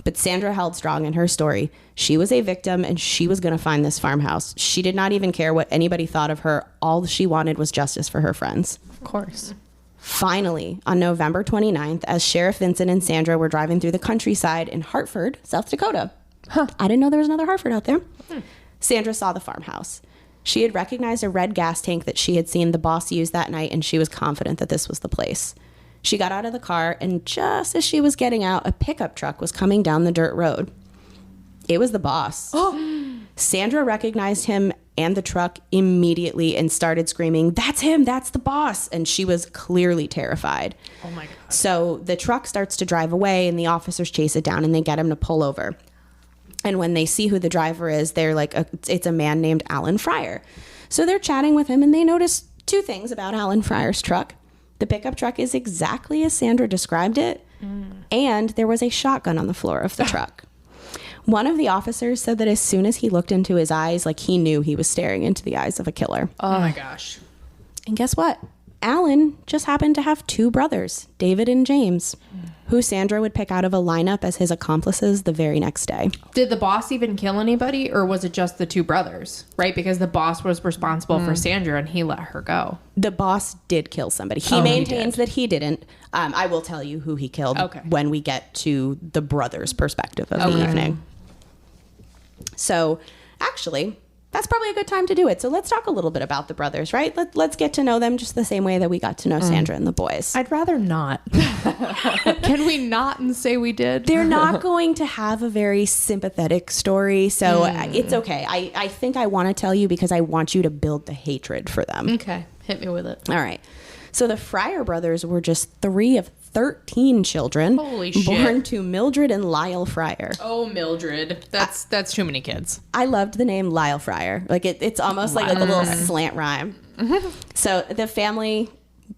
But Sandra held strong in her story. She was a victim and she was going to find this farmhouse. She did not even care what anybody thought of her. All she wanted was justice for her friends. Of course. Finally, on November 29th, as Sheriff Vincent and Sandra were driving through the countryside in Hartford, South Dakota. I didn't know there was another Hartford out there. Sandra saw the farmhouse. She had recognized a red gas tank that she had seen the boss use that night, and she was confident that this was the place. She got out of the car, and just as she was getting out, a pickup truck was coming down the dirt road. It was the boss. Sandra recognized him and the truck immediately and started screaming, "That's him! That's the boss!" And she was clearly terrified. Oh my God. So the truck starts to drive away, and the officers chase it down, and they get him to pull over. And when they see who the driver is, they're like, it's a man named Alan Fryer. So they're chatting with him, and they notice two things about Alan Fryer's truck. The pickup truck is exactly as Sandra described it, and there was a shotgun on the floor of the truck. One of the officers said that as soon as he looked into his eyes, like he knew he was staring into the eyes of a killer. Oh my gosh. And guess what? Alan just happened to have two brothers, David and James, who Sandra would pick out of a lineup as his accomplices the very next day. Did the boss even kill anybody, or was it just the two brothers? Right? Because the boss was responsible for Sandra and he let her go. The boss did kill somebody. He maintains that he didn't. I will tell you who he killed when we get to the brothers' perspective of the evening. So, actually, that's probably a good time to do it. So let's talk a little bit about the brothers, right? Let's get to know them just the same way that we got to know Sandra and the boys. I'd rather not. Can we not and say we did? They're not going to have a very sympathetic story, so it's okay. I think I want to tell you because I want you to build the hatred for them. Okay, hit me with it. All right. So the Fryer brothers were just 3 of 13 children. Holy shit. Born to Mildred and Lyle Fryer. Oh, Mildred. That's too many kids. I loved the name Lyle Fryer. Like it's almost like a little slant rhyme. So the family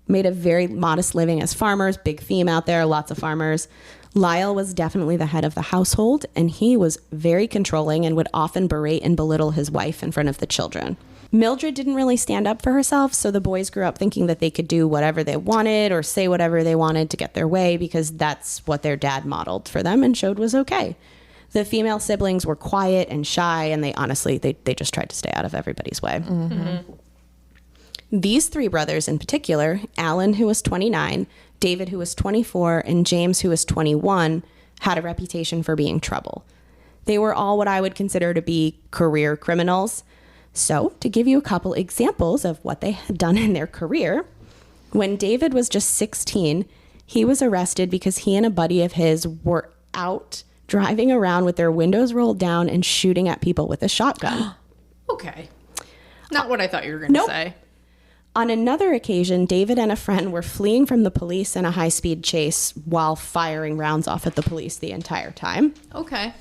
made a very modest living as farmers. Big theme out there, lots of farmers. Lyle was definitely the head of the household, and he was very controlling and would often berate and belittle his wife in front of the children. Mildred didn't really stand up for herself, so the boys grew up thinking that they could do whatever they wanted or say whatever they wanted to get their way because that's what their dad modeled for them and showed was okay. The female siblings were quiet and shy, and they just tried to stay out of everybody's way. Mm-hmm. These three brothers in particular, Alan, who was 29, David, who was 24, and James, who was 21, had a reputation for being trouble. They were all what I would consider to be career criminals. So, to give you a couple examples of what they had done in their career, when David was just 16, he was arrested because he and a buddy of his were out driving around with their windows rolled down and shooting at people with a shotgun. Okay. Not what I thought you were going to say. On another occasion, David and a friend were fleeing from the police in a high-speed chase while firing rounds off at the police the entire time. Okay.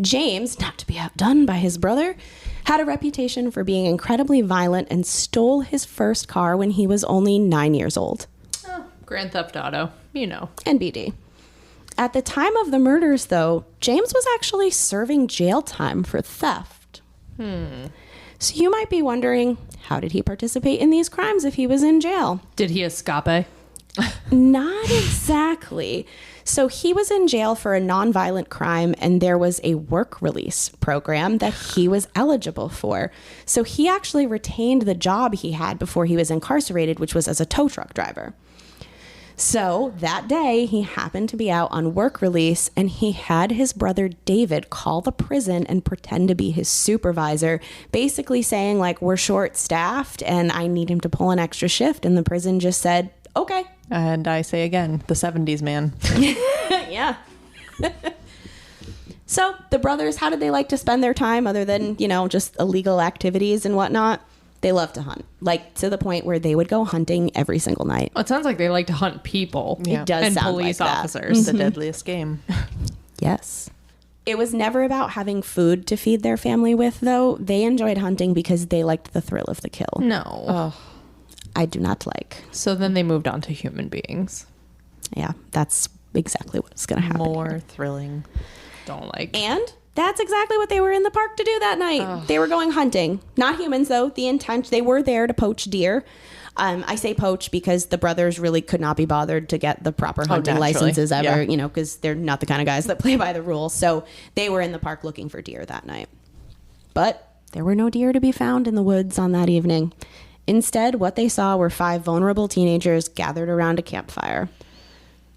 James, not to be outdone by his brother, had a reputation for being incredibly violent and stole his first car when he was only 9 years old. Oh, Grand Theft Auto, you know. And BD. At the time of the murders, though, James was actually serving jail time for theft. So you might be wondering, how did he participate in these crimes if he was in jail? Did he escape? Not exactly. So he was in jail for a nonviolent crime, and there was a work release program that he was eligible for. So he actually retained the job he had before he was incarcerated, which was as a tow truck driver. So that day, he happened to be out on work release, and he had his brother David call the prison and pretend to be his supervisor, basically saying, like, we're short-staffed, and I need him to pull an extra shift. And the prison just said, okay. And I say again, the 70s, man. Yeah. So the brothers, how did they like to spend their time other than, just illegal activities and whatnot? They love to hunt, like to the point where they would go hunting every single night. Well, it sounds like they like to hunt people. Yeah. It does and sound police like that. officers. The deadliest game. Yes. It was never about having food to feed their family with, though. They enjoyed hunting because they liked the thrill of the kill. No. I do not like. So then they moved on to human beings. Yeah, that's exactly what's going to happen. More thrilling. Don't like. And that's exactly what they were in the park to do that night. They were going hunting. Not humans, though. They were there to poach deer. I say poach because the brothers really could not be bothered to get the proper hunting licenses ever, because they're not the kind of guys that play by the rules. So they were in the park looking for deer that night. But there were no deer to be found in the woods on that evening. Instead, what they saw were 5 vulnerable teenagers gathered around a campfire.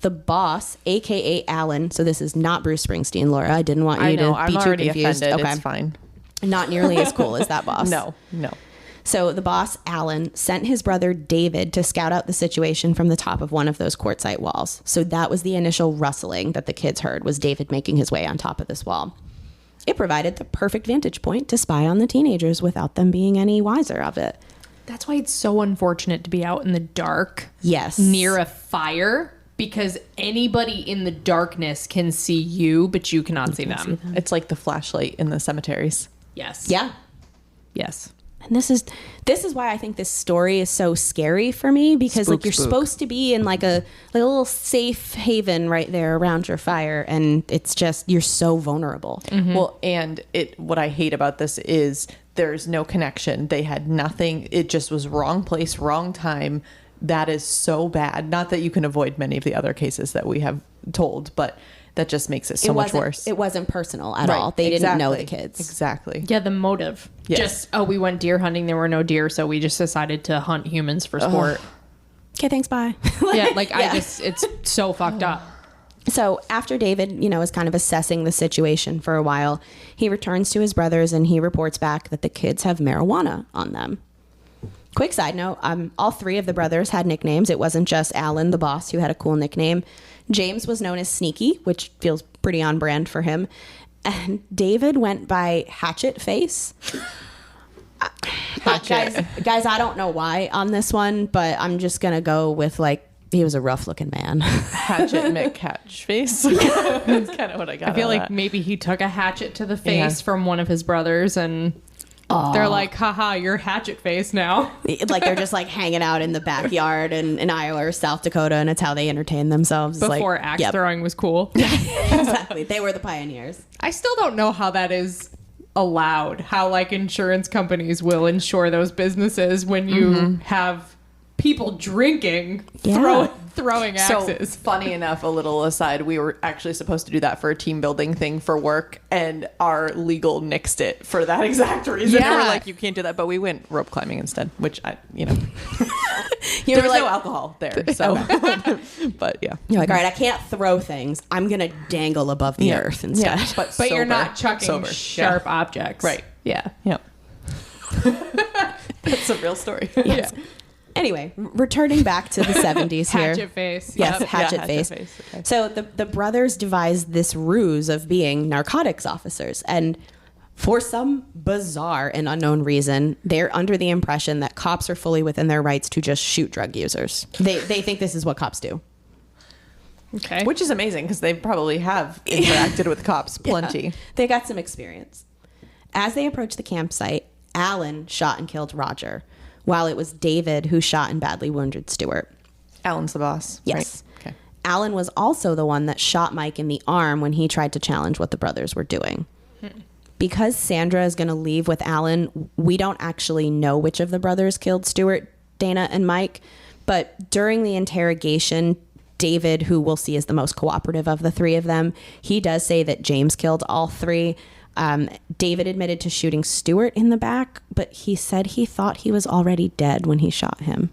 The boss, a.k.a. Alan, so this is not Bruce Springsteen, Laura. I didn't want you to be too confused. Offended. Okay. It's fine. Not nearly as cool as that boss. No. So the boss, Alan, sent his brother David to scout out the situation from the top of one of those quartzite walls. So that was the initial rustling that the kids heard, was David making his way on top of this wall. It provided the perfect vantage point to spy on the teenagers without them being any wiser of it. That's why it's so unfortunate to be out in the dark. Yes. Near a fire. Because anybody in the darkness can see you, but you cannot see them. It's like the flashlight in the cemeteries. Yes. Yeah. Yes. And this is why I think this story is so scary for me, because you're supposed to be in like a little safe haven right there around your fire, and it's just, you're so vulnerable. Mm-hmm. Well, and what I hate about this is there's no connection. They had nothing. It just was wrong place, wrong time. That is so bad. Not that you can avoid many of the other cases that we have told, but that just makes it so much worse. It wasn't personal at all. They didn't know the kids. Exactly. Yeah, the motive. Yes. Just, we went deer hunting. There were no deer, so we just decided to hunt humans for sport. Okay, thanks, bye. It's so fucked up. So after David, is kind of assessing the situation for a while, he returns to his brothers and he reports back that the kids have marijuana on them. Quick side note, all 3 of the brothers had nicknames. It wasn't just Alan, the boss, who had a cool nickname. James was known as Sneaky, which feels pretty on brand for him. And David went by Hatchet Face. Guys, I don't know why on this one, but I'm just going to go with he was a rough looking man. Hatchet McCatchface. That's kind of what I got. I feel like maybe he took a hatchet to the face from one of his brothers, and they're like, haha, you're hatchet face now. They're just hanging out in the backyard in Iowa or South Dakota, and it's how they entertain themselves. Before axe throwing was cool. Exactly. They were the pioneers. I still don't know how that is allowed, how like insurance companies will insure those businesses when you have people drinking, throwing axes. So funny enough, a little aside, we were actually supposed to do that for a team building thing for work, and our legal nixed it for that exact reason. Yeah. They were like, you can't do that, but we went rope climbing instead, which there You're was like, no alcohol there, so but yeah, you're like, all right, I can't throw things. I'm gonna dangle above the earth instead. but But you're sober. not chucking Sober. sharp objects. Right. Yeah. Yeah. That's a real story. Yes. Anyway, returning back to the 70s here. Hatchet face. Yes, Yep. hatchet Yeah, face. hatchet face, okay. So the brothers devised this ruse of being narcotics officers, and for some bizarre and unknown reason, they're under the impression that cops are fully within their rights to just shoot drug users. They think this is what cops do. Okay. Which is amazing because they probably have interacted with cops plenty. Yeah, they got some experience. As they approached the campsite, Alan shot and killed Roger, while it was David who shot and badly wounded Stuart. Alan's the boss. Yes. Right? Okay. Alan was also the one that shot Mike in the arm when he tried to challenge what the brothers were doing. Because Sandra is going to leave with Alan, we don't actually know which of the brothers killed Stuart, Dana, and Mike. But during the interrogation, David, who we'll see is the most cooperative of the three of them, he does say that James killed all three. David admitted to shooting Stuart in the back, but he said he thought he was already dead when he shot him.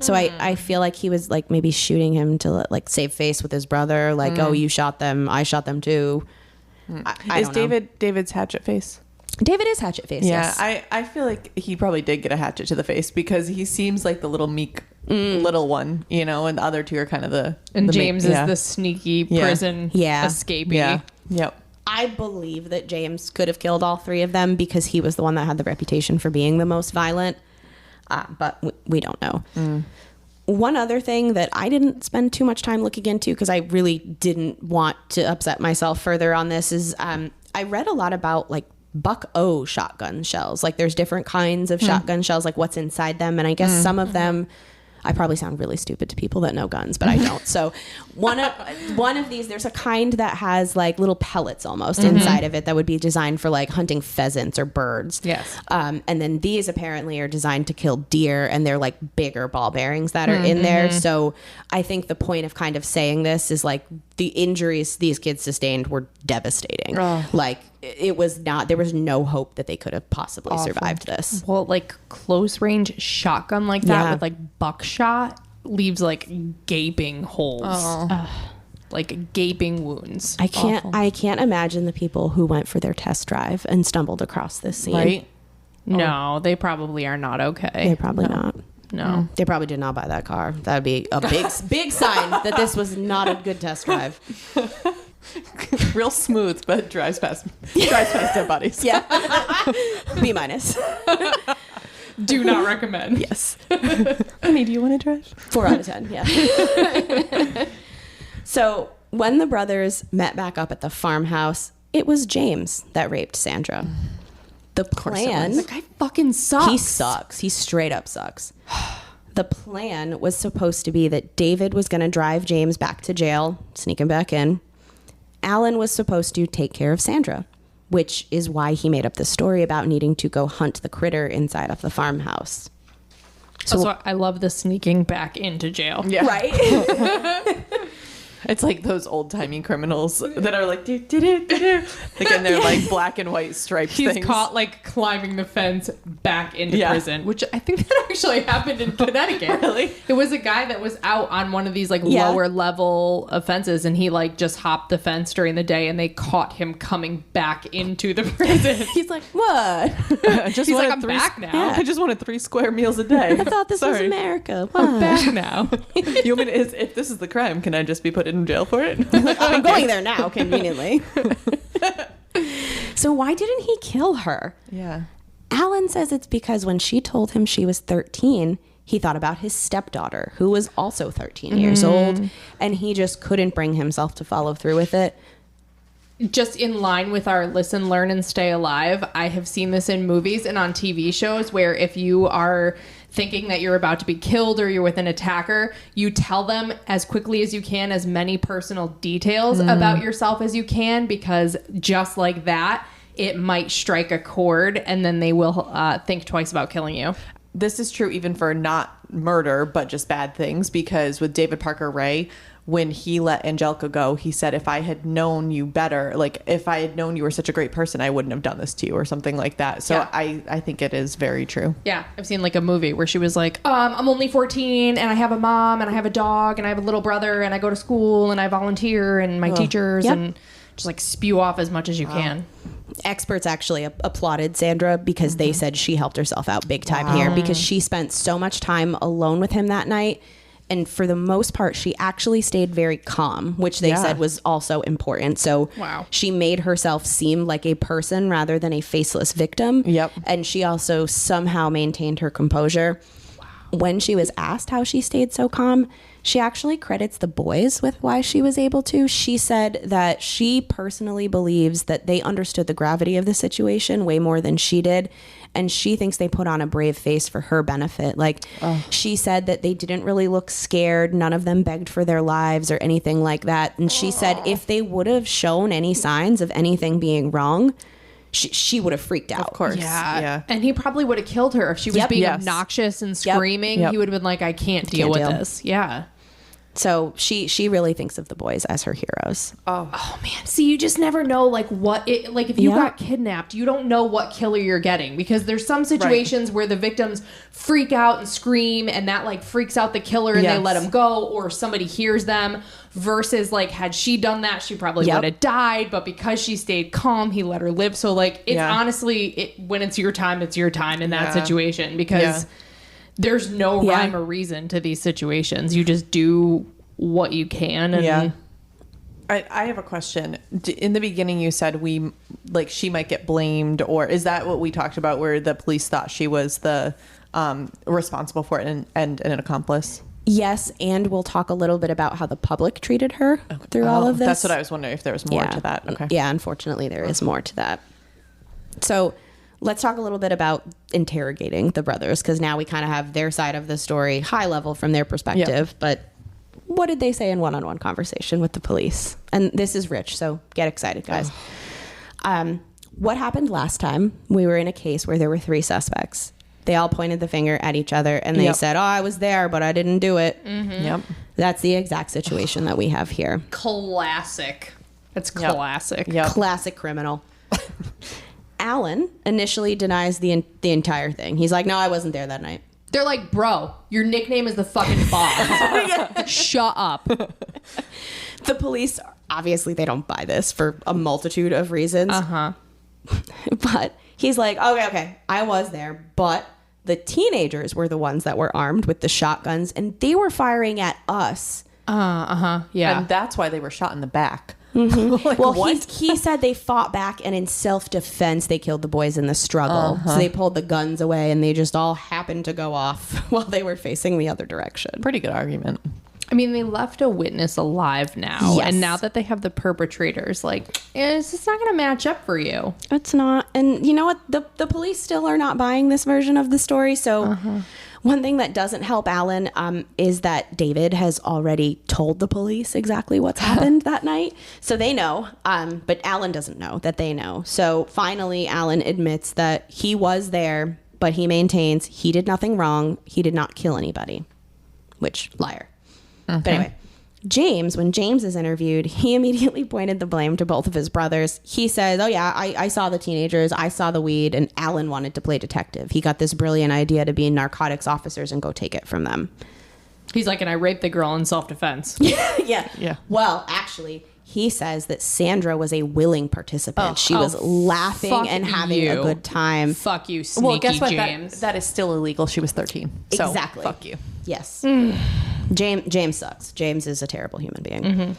So I feel like he was like maybe shooting him to like save face with his brother. Like, oh, you shot them. I shot them too. I Is don't know. David's hatchet face? David is hatchet face. Yeah, Yes. I feel like he probably did get a hatchet to the face because he seems like the little meek little one, and the other two are kind of the James yeah. is the sneaky Yeah. prison Yeah. escapee. Yeah. Yep. I believe that James could have killed all three of them because he was the one that had the reputation for being the most violent. But we don't know. One other thing that I didn't spend too much time looking into because I really didn't want to upset myself further on this is I read a lot about like Buck O shotgun shells. Like there's different kinds of shotgun shells, like what's inside them. And I guess some of them, I probably sound really stupid to people that know guns, but I don't. So one of these, there's a kind that has like little pellets almost inside of it that would be designed for like hunting pheasants or birds. Yes. And then these apparently are designed to kill deer, and they're like bigger ball bearings that are in there. So I think the point of kind of saying this is like the injuries these kids sustained were devastating. Like it was not, there was no hope that they could have possibly survived this. Well, like close range shotgun like that Yeah. with like buckshot leaves like gaping holes. Ugh. Like gaping wounds. I can't imagine the people who went for their test drive and stumbled across this scene. Right. No, they probably are not okay. They're probably not. No. They probably did not buy that car. That would be a big sign that this was not a good test drive. Real smooth, but drives past dead bodies. Yeah. B minus. Do not recommend. Yes. Honey, do you want to drive? 4 out of 10. Yeah. So when the brothers met back up at the farmhouse, it was James that raped Sandra. The plan. The guy fucking sucks. He sucks. He straight up sucks. The plan was supposed to be that David was going to drive James back to jail, sneak him back in. Alan was supposed to take care of Sandra, which is why he made up the story about needing to go hunt the critter inside of the farmhouse. So also, I love the sneaking back into jail. Yeah. Right? It's like those old timey criminals that are like do do do do do, like in their like black and white striped He's things. caught like climbing the fence back into Yeah. prison, which I think that actually happened in Connecticut. Really? There was a guy that was out on one of these like Yeah. lower level offenses, and he like just hopped the fence during the day, and they caught him coming back into the prison. He's like, what? I just He's like, wanted I'm back now. Yeah. I just wanted 3 square meals a day. I thought this was Sorry. America. I'm What? back now. You want me to, if this is the crime, can I just be put in jail for it? I'm going there now, conveniently. So why didn't he kill her? Yeah. Alan says it's because when she told him she was 13, he thought about his stepdaughter, who was also 13 years old, and he just couldn't bring himself to follow through with it. Just in line with our listen, learn, and stay alive, I have seen this in movies and on TV shows where if you are thinking that you're about to be killed or you're with an attacker, you tell them as quickly as you can as many personal details about yourself as you can, because just like that, it might strike a chord, and then they will think twice about killing you. This is true even for not murder, but just bad things, because with David Parker Ray, when he let Angelica go, he said, if I had known you better, like if I had known you were such a great person, I wouldn't have done this to you, or something like that. So yeah. I think it is very true. Yeah. I've seen like a movie where she was like, I'm only 14 and I have a mom and I have a dog and I have a little brother and I go to school and I volunteer and my teachers and just like spew off as much as you can. Experts actually applauded Sandra because they said she helped herself out big time here, because she spent so much time alone with him that night. And for the most part, she actually stayed very calm, which they said was also important. So she made herself seem like a person rather than a faceless victim. Yep. And she also somehow maintained her composure. Wow. When she was asked how she stayed so calm, she actually credits the boys with why she was able to. She said that she personally believes that they understood the gravity of the situation way more than she did. And she thinks they put on a brave face for her benefit. Like, she said that they didn't really look scared. None of them begged for their lives or anything like that. And she said if they would have shown any signs of anything being wrong, she would have freaked out. Of course. Yeah. And he probably would have killed her if she was being obnoxious and screaming. He would have been like, I can't deal with this. Yeah. So she really thinks of the boys as her heroes. Oh man. See, you just never know like if you got kidnapped, you don't know what killer you're getting, because there's some situations where the victims freak out and scream and that like freaks out the killer and they let him go, or somebody hears them, versus like had she done that, she probably would have died, but because she stayed calm, he let her live. So like it's honestly when it's your time in that situation, because there's no rhyme or reason to these situations. You just do what you can. And I have a question. In the beginning, you said she might get blamed, or is that what we talked about, where the police thought she was the responsible for it and an accomplice? Yes, and we'll talk a little bit about how the public treated her through all of this. That's what I was wondering, if there was more to that. Okay. Yeah, unfortunately, there is more to that. So let's talk a little bit about interrogating the brothers, because now we kind of have their side of the story, high level from their perspective. But what did they say in one-on-one conversation with the police? And this is rich, so get excited, guys. What happened last time? We were in a case where there were 3 suspects. They all pointed the finger at each other and they said, I was there, but I didn't do it. Yep. That's the exact situation that we have here. Classic. That's classic. Yep. Classic criminal. Alan initially denies the entire thing. He's like, no, I wasn't there that night. They're like, bro, your nickname is the fucking boss. Shut up. The police, obviously, they don't buy this for a multitude of reasons. But he's like, okay, I was there, but the teenagers were the ones that were armed with the shotguns, and they were firing at us. Yeah. And that's why they were shot in the back. Like, well, he said they fought back, and in self-defense, they killed the boys in the struggle. So they pulled the guns away, and they just all happened to go off while they were facing the other direction. Pretty good argument. I mean, they left a witness alive now. Yes. And now that they have the perpetrators, like, it's just not going to match up for you. It's not. And you know what? The police still are not buying this version of the story. So one thing that doesn't help Alan is that David has already told the police exactly what's happened that night. So they know, but Alan doesn't know that they know. So finally, Alan admits that he was there, but he maintains he did nothing wrong. He did not kill anybody, which, liar. But anyway, James, when James is interviewed, he immediately pointed the blame to both of his brothers. He says, I saw the teenagers, I saw the weed, and Alan wanted to play detective. He got this brilliant idea to be narcotics officers and go take it from them. He's like, and I raped the girl in self-defense. Yeah. Well, actually, he says that Sandra was a willing participant. She was laughing and having a good time. Fuck you, sneaky well, guess what? James. That is still illegal. She was 13. So exactly. Fuck you. Yes. James sucks. James is a terrible human being.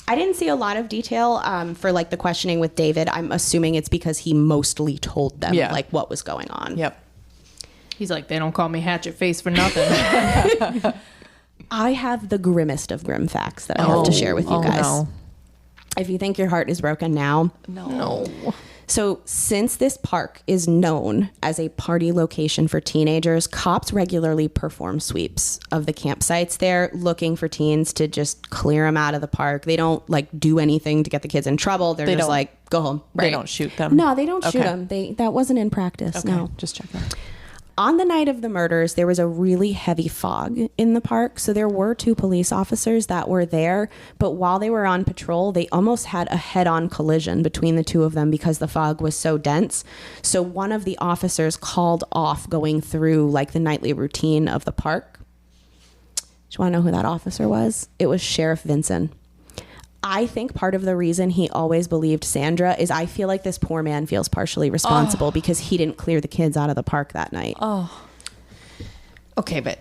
I didn't see a lot of detail for like the questioning with David. I'm assuming it's because he mostly told them like what was going on. Yep. He's like, they don't call me hatchet face for nothing. I have the grimmest of grim facts that I have to share with you guys. No. If you think your heart is broken now, no. So since this park is known as a party location for teenagers, cops regularly perform sweeps of the campsites there, looking for teens to just clear them out of the park. They don't like do anything to get the kids in trouble. They just like go home. They don't shoot them. No, they don't shoot them. That wasn't in practice. Okay, No, just checking. On the night of the murders, there was a really heavy fog in the park. So there were 2 police officers that were there. But while they were on patrol, they almost had a head-on collision between the 2 of them because the fog was so dense. So one of the officers called off going through like the nightly routine of the park. Do you want to know who that officer was? It was Sheriff Vinson. I think part of the reason he always believed Sandra is I feel like this poor man feels partially responsible because he didn't clear the kids out of the park that night. Okay, but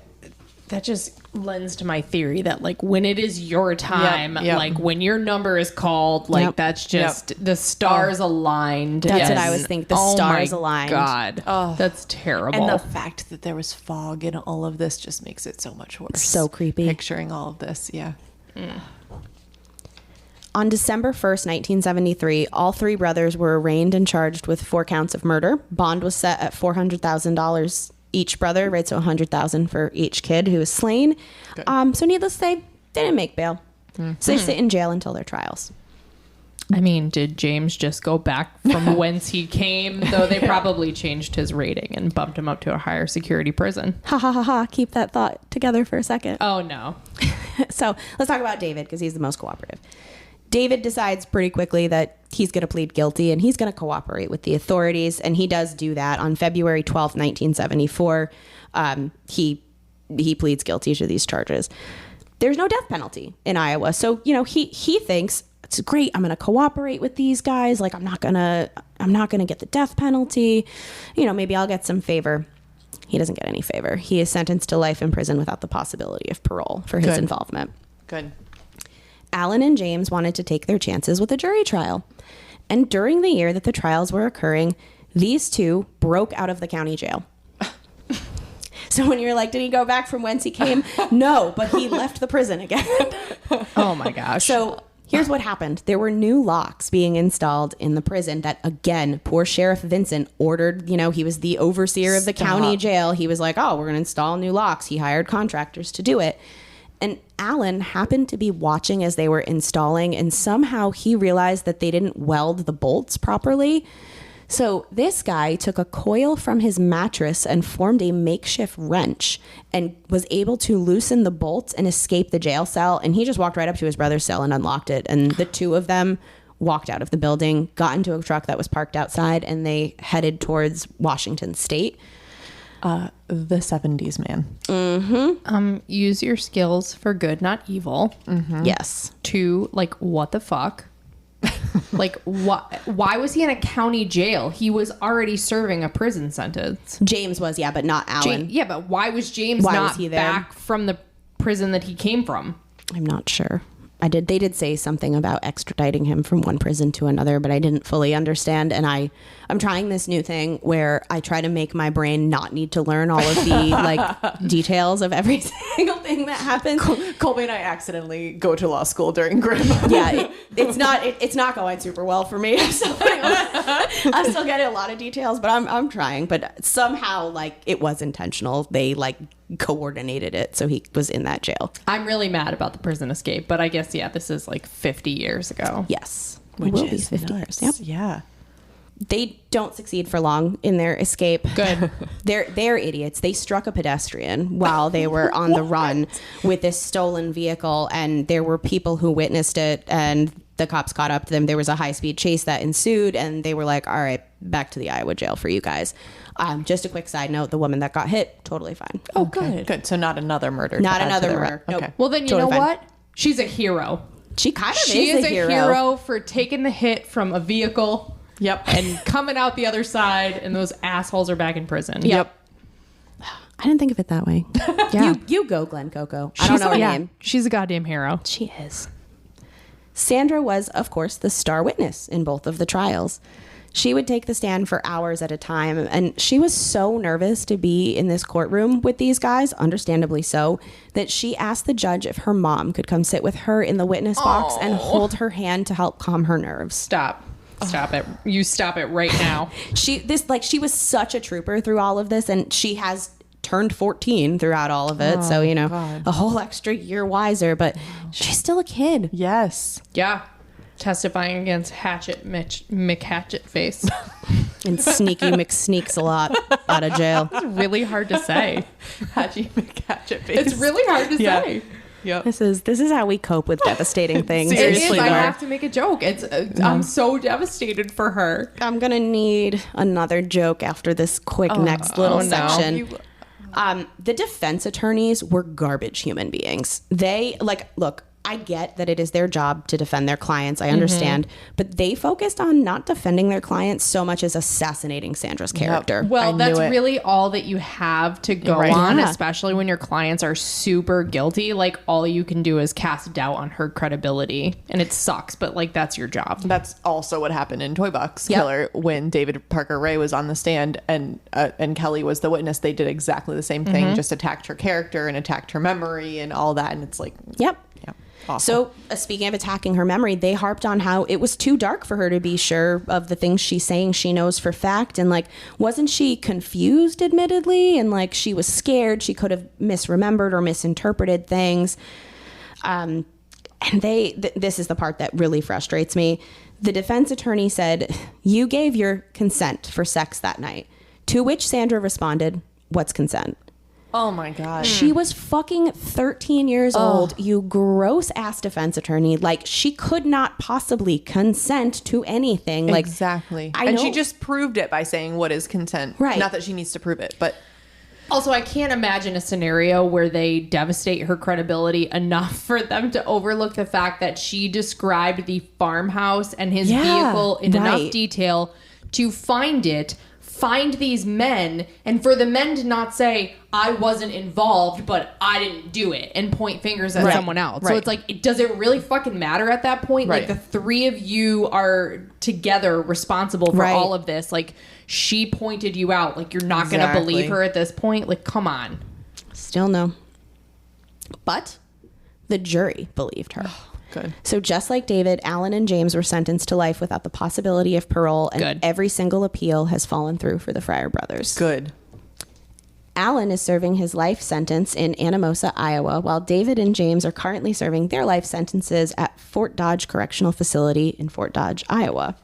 that just lends to my theory that like when it is your time, like when your number is called, like that's just the stars aligned. That's what I was thinking. The stars aligned. God, that's terrible. And the fact that there was fog in all of this just makes it so much worse. So creepy. Picturing all of this, On December 1st, 1973, all 3 brothers were arraigned and charged with 4 counts of murder. Bond was set at $400,000 each brother, right? So $100,000 for each kid who was slain. So needless to say, they didn't make bail. So they sit in jail until their trials. I mean, did James just go back from whence he came? Though they probably changed his rating and bumped him up to a higher security prison. Ha ha ha ha. Keep that thought together for a second. Oh, no. So let's talk about David because he's the most cooperative. David decides pretty quickly that he's going to plead guilty and he's going to cooperate with the authorities. And he does do that on February 12th, 1974. He pleads guilty to these charges. There's no death penalty in Iowa. So, you know, he thinks it's great. I'm going to cooperate with these guys. Like, I'm not going to get the death penalty. You know, maybe I'll get some favor. He doesn't get any favor. He is sentenced to life in prison without the possibility of parole for his involvement. Good. Alan and James wanted to take their chances with a jury trial. And during the year that the trials were occurring, these 2 broke out of the county jail. So when you're like, did he go back from whence he came? No, but he left the prison again. Oh my gosh. So here's what happened. There were new locks being installed in the prison that, again, poor Sheriff Vincent ordered. You know, he was the overseer of the county jail. He was like, oh, we're going to install new locks. He hired contractors to do it. And Alan happened to be watching as they were installing, and somehow he realized that they didn't weld the bolts properly. So this guy took a coil from his mattress and formed a makeshift wrench and was able to loosen the bolts and escape the jail cell. And he just walked right up to his brother's cell and unlocked it. And the 2 of them walked out of the building, got into a truck that was parked outside, and they headed towards Washington State. The 70s, man. Use your skills for good, not evil. Yes. 2, like, what the fuck? Like, why was he in a county jail? He was already serving a prison sentence. James was, yeah, but not Alan. Yeah, but why was James not back from the prison that he came from? I'm not sure. They did say something about extraditing him from one prison to another, but I didn't fully understand. And I'm trying this new thing where I try to make my brain not need to learn all of the like details of every single thing that happens. Colby and I accidentally go to law school during Grimm. Yeah, it's not going super well for me. I'm still getting a lot of details, but I'm trying. But somehow, like, it was intentional. They like coordinated it, so he was in that jail. I'm really mad about the prison escape, but I guess this is like 50 years ago. Yes, which will is be 50 nuts. years. Yep. Yeah. They don't succeed for long in their escape. Good. They're idiots. They struck a pedestrian while they were on the run with this stolen vehicle, and there were people who witnessed it, and the cops caught up to them. There was a high-speed chase that ensued, and they were like, all right, back to the Iowa jail for you guys. Just a quick side note, the woman that got hit, totally fine. Oh, good. Good. So not another murder. Not another murder. Nope. Okay. Well, then you Totally know fine. what? She's a hero. She kind of She is a hero for taking the hit from a vehicle. Yep. And coming out the other side, and those assholes are back in prison. Yep. I didn't think of it that way. Yeah. You go, Glenn Coco. I don't know her name. She's a goddamn hero. She is. Sandra was, of course, the star witness in both of the trials. She would take the stand for hours at a time, and she was so nervous to be in this courtroom with these guys, understandably so, that she asked the judge if her mom could come sit with her in the witness box and hold her hand to help calm her nerves. Stop. Stop it. You stop it right now. She was such a trooper through all of this, and she has turned 14 throughout all of it. So, a whole extra year wiser, but she's still a kid. Yes. Yeah. Testifying against Hatchet McHatchetface. And Sneaky McSneaks a lot out of jail. It's really hard to say. Hatchet McHatchetface. It's really hard to say. Yep. This is how we cope with devastating things. Seriously, I Laura. have to make a joke. I'm so devastated for her. I'm going to need another joke after this quick next little section. The defense attorneys were garbage human beings. They look, I get that it is their job to defend their clients. I understand. But they focused on not defending their clients so much as assassinating Sandra's character. Well, I that's knew it. really all that you have to go Right. on, Yeah. especially when your clients are super guilty. Like, all you can do is cast doubt on her credibility. And it sucks, but that's your job. That's also what happened in Toy Box Yep. Killer when David Parker Ray was on the stand and Kelly was the witness. They did exactly the same thing, just attacked her character and attacked her memory and all that. And it's like, Yep. yeah, awful. So speaking of attacking her memory, they harped on how it was too dark for her to be sure of the things she's saying she knows for fact. And wasn't she confused, admittedly? And she was scared. She could have misremembered or misinterpreted things. And this is the part that really frustrates me. The defense attorney said, "You gave your consent for sex that night." To which Sandra responded, "What's consent?" oh my God. She was fucking 13 years old, you gross ass defense attorney. She could not possibly consent to anything. Exactly. And she just proved it by saying what is consent. Right. Not that she needs to prove it, but Also, I can't imagine a scenario where they devastate her credibility enough for them to overlook the fact that she described the farmhouse and his vehicle in enough detail to find these men, and for the men to not say, "I wasn't involved, but I didn't do it," and point fingers at someone else. So it's does it really fucking matter at that point? Right. The three of you are together responsible for all of this. She pointed you out. You're not going to believe her at this point. Come on. Still no. But the jury believed her. good. So just like David, Alan and James were sentenced to life without the possibility of parole, and every single appeal has fallen through for the Fryer brothers. Good. Alan is serving his life sentence in Anamosa, Iowa, while David and James are currently serving their life sentences at Fort Dodge Correctional Facility in Fort Dodge, Iowa.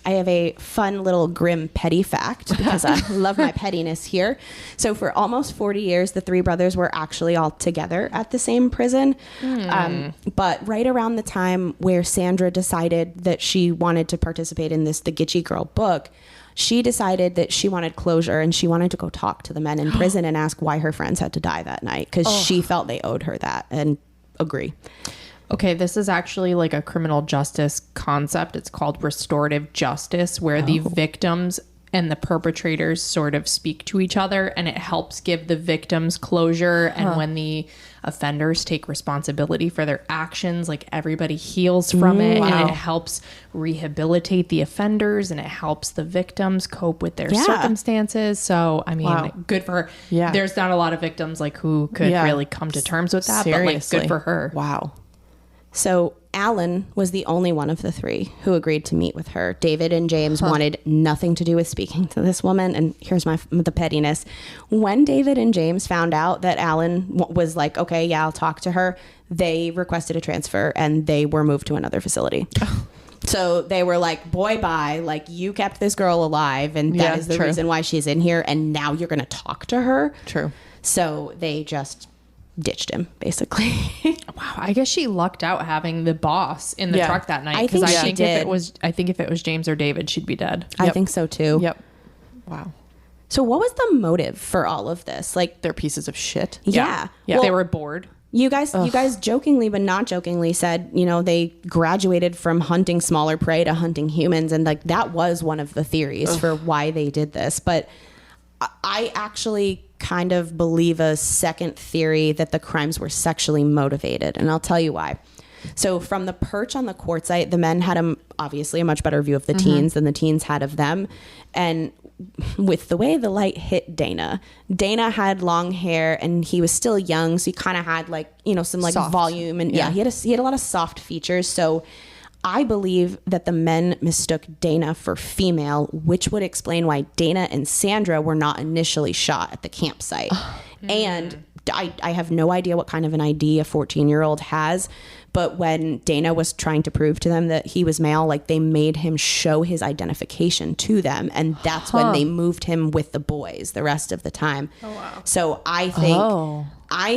I have a fun little grim petty fact because I love my pettiness here. So for almost 40 years, the three brothers were actually all together at the same prison. But right around the time where Sandra decided that she wanted to participate in the Gitchie Girl book, she decided that she wanted closure and she wanted to go talk to the men in prison and ask why her friends had to die that night because she felt they owed her that, and agree. Okay, this is actually like a criminal justice concept. It's called restorative justice, where the victims and the perpetrators sort of speak to each other, and it helps give the victims closure. And when the offenders take responsibility for their actions, like everybody heals from it, and it helps rehabilitate the offenders, and it helps the victims cope with their circumstances. So, I mean, good for her. Yeah. There's not a lot of victims who could really come to terms with that, Seriously. but good for her. Wow. So Alan was the only one of the three who agreed to meet with her. David and James wanted nothing to do with speaking to this woman. And here's the pettiness. When David and James found out that Alan was like, okay, yeah, I'll talk to her, they requested a transfer and they were moved to another facility. So they were like, boy, bye. Like, you kept this girl alive, and that is the reason why she's in here. And now you're going to talk to her. True. So they just ditched him, basically. Wow, I guess she lucked out having the boss in the truck that night. I think she did. If it was James or David, she'd be dead. I think so too. Yep. Wow. So what was the motive for all of this? Like, They're pieces of shit. yeah. Yeah, Well, they were bored. You guys jokingly but not jokingly said, they graduated from hunting smaller prey to hunting humans, and like that was one of the theories for why they did this. But I actually kind of believe a second theory that the crimes were sexually motivated, and I'll tell you why. So from the perch on the quartzite, the men had obviously a much better view of the teens than the teens had of them. And with the way the light hit Dana had long hair and he was still young, so he kind of had some like Soft. volume, and he had a lot of soft features. So I believe that the men mistook Dana for female, which would explain why Dana and Sandra were not initially shot at the campsite. And I have no idea what kind of an ID a 14-year-old has, but when Dana was trying to prove to them that he was male, like they made him show his identification to them, and that's when they moved him with the boys the rest of the time. Oh wow. So I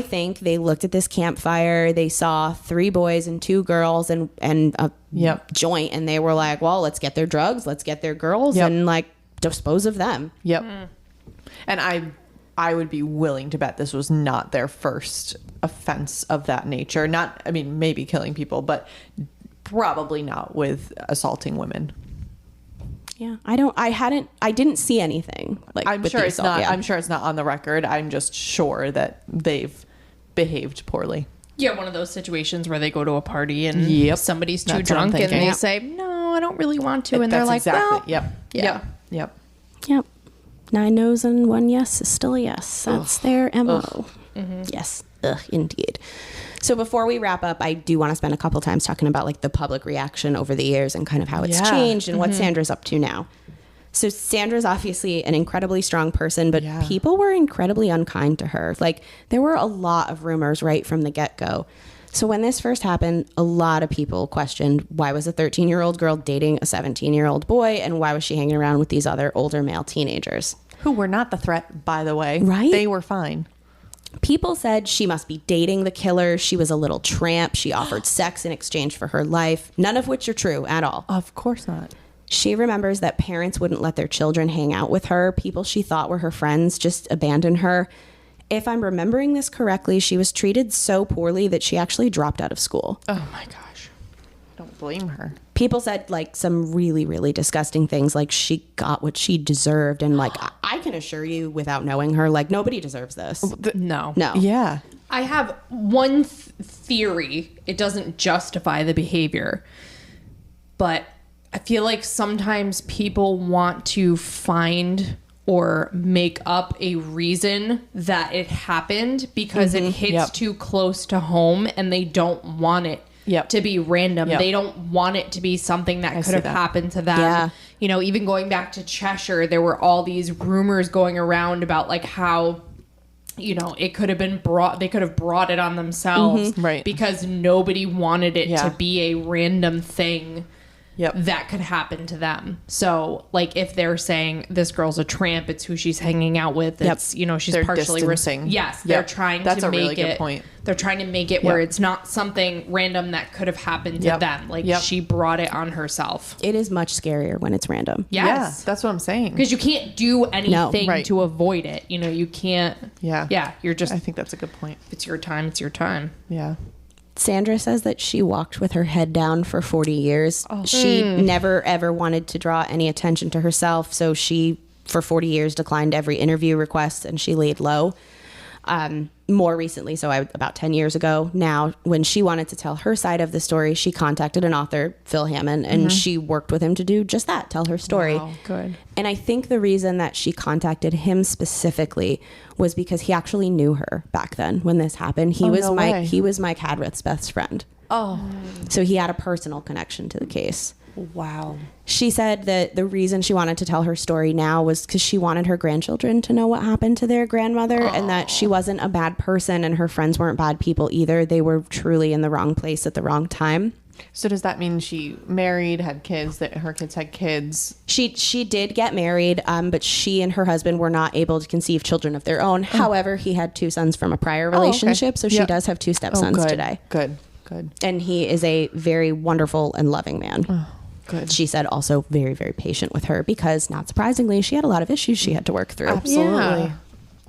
think they looked at this campfire, they saw 3 boys and 2 girls and a joint, and they were like, well, let's get their drugs, let's get their girls, and like dispose of them. Yep. And I would be willing to bet this was not their first offense of that nature. Not, I mean, maybe killing people, but probably not with assaulting women. Yeah, I didn't see anything. Like I'm sure it's not. Yeah. I'm sure it's not on the record. I'm just sure that they've behaved poorly. Yeah, one of those situations where they go to a party and somebody's too drunk and they say, "No, I don't really want to," and they're like, "Well, yep." 9 no's and 1 yes is still a yes. That's their MO. Yes, indeed. So before we wrap up, I do want to spend a couple times talking about like the public reaction over the years and kind of how it's changed and what Sandra's up to now. So Sandra's obviously an incredibly strong person, but people were incredibly unkind to her. Like there were a lot of rumors right from the get-go. So when this first happened, a lot of people questioned why was a 13-year-old girl dating a 17-year-old boy, and why was she hanging around with these other older male teenagers? Who were not the threat, by the way. Right? They were fine. People said she must be dating the killer. She was a little tramp. She offered sex in exchange for her life. None of which are true at all. Of course not. She remembers that parents wouldn't let their children hang out with her. People she thought were her friends just abandoned her. If I'm remembering this correctly, she was treated so poorly that she actually dropped out of school. Oh my gosh. Don't blame her. People said like some really, really disgusting things, like she got what she deserved. And like, I can assure you without knowing her, like nobody deserves this. No. Yeah. I have one theory. It doesn't justify the behavior, but I feel like sometimes people want to find or make up a reason that it happened because it hits too close to home and they don't want it to be random. They don't want it to be something that could have happened to them. Yeah. You know, even going back to Cheshire, there were all these rumors going around about like how, you know, it could have been they could have brought it on themselves right? Because nobody wanted it to be a random thing that could happen to them. So like if they're saying this girl's a tramp, it's who she's hanging out with, it's you know, she's they're partially distancing. They're trying That's to a make really good it point. They're trying to make it where it's not something random that could have happened to them. Like she brought it on herself. It is much scarier when it's random. Yes. Yeah, that's what I'm saying. Because you can't do anything to avoid it. You know, you can't. Yeah. You're just. I think that's a good point. If it's your time, it's your time. Yeah. Sandra says that she walked with her head down for 40 years. She never, ever wanted to draw any attention to herself. So she, for 40 years, declined every interview request and she laid low. More recently, about 10 years ago now, when she wanted to tell her side of the story, she contacted an author, Phil Hammond, and she worked with him to do just that, tell her story. Wow, good. And I think the reason that she contacted him specifically was because he actually knew her back then when this happened. He was Mike Hadrith's best friend. Oh. So he had a personal connection to the case. Wow. She said that the reason she wanted to tell her story now was because she wanted her grandchildren to know what happened to their grandmother and that she wasn't a bad person and her friends weren't bad people either. They were truly in the wrong place at the wrong time. So does that mean she married, had kids, that her kids had kids? She did get married, but she and her husband were not able to conceive children of their own. However, he had 2 sons from a prior relationship, so she does have 2 stepsons today. Good. And he is a very wonderful and loving man. Good. She said also very, very patient with her because, not surprisingly, she had a lot of issues she had to work through. Absolutely. Yeah.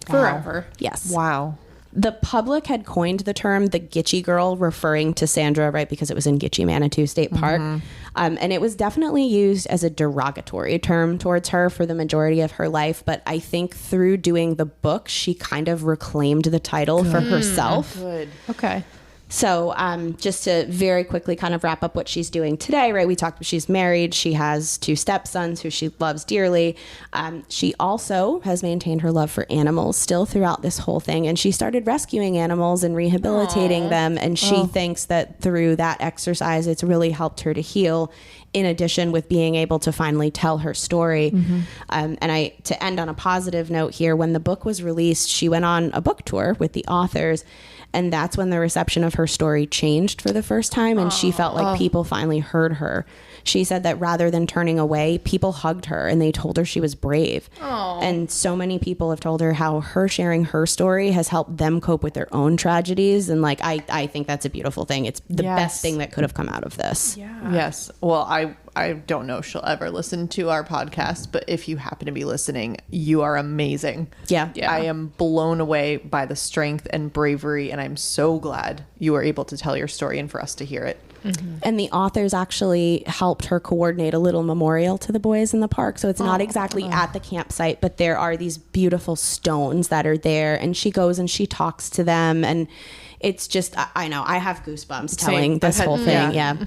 Forever. Yes. Wow. The public had coined the term the Gitchie girl, referring to Sandra, right, because it was in Gitchie Manitou State Park. And it was definitely used as a derogatory term towards her for the majority of her life. But I think through doing the book, she kind of reclaimed the title for herself. Good. Okay. So just to very quickly kind of wrap up what she's doing today, right? We talked, she's married. She has 2 stepsons who she loves dearly. She also has maintained her love for animals still throughout this whole thing. And she started rescuing animals and rehabilitating them. And she thinks that through that exercise, it's really helped her to heal, in addition with being able to finally tell her story. And to end on a positive note here, when the book was released, she went on a book tour with the authors. And that's when the reception of her story changed for the first time. And she felt like people finally heard her. She said that rather than turning away, people hugged her and they told her she was brave. And so many people have told her how her sharing her story has helped them cope with their own tragedies. And like, I think that's a beautiful thing. It's the best thing that could have come out of this. Yes. Well, I don't know if she'll ever listen to our podcast, but if you happen to be listening, you are amazing. Yeah. I am blown away by the strength and bravery, and I'm so glad you were able to tell your story and for us to hear it. And the authors actually helped her coordinate a little memorial to the boys in the park. So it's not exactly at the campsite, but there are these beautiful stones that are there. And she goes and she talks to them. And it's just, I know, I have goosebumps telling this whole thing. Yeah.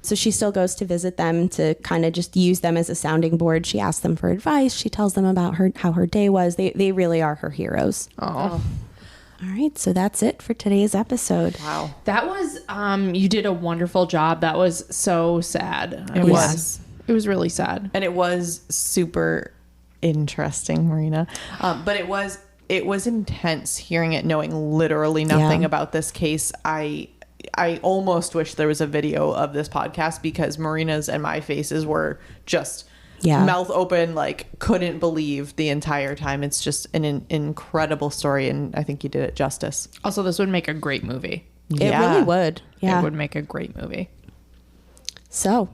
So she still goes to visit them to kind of just use them as a sounding board. She asks them for advice. She tells them about how her day was. They really are her heroes. All right, so that's it for today's episode. Wow. That was, you did a wonderful job. That was so sad. It was. It was really sad. And it was super interesting, Marina. But it was intense hearing it, knowing literally nothing about this case. I almost wish there was a video of this podcast, because Marina's and my faces were just mouth open, like couldn't believe the entire time. It's just an incredible story, and I think you did it justice. Also, this would make a great movie. It really would. Yeah. It would make a great movie. So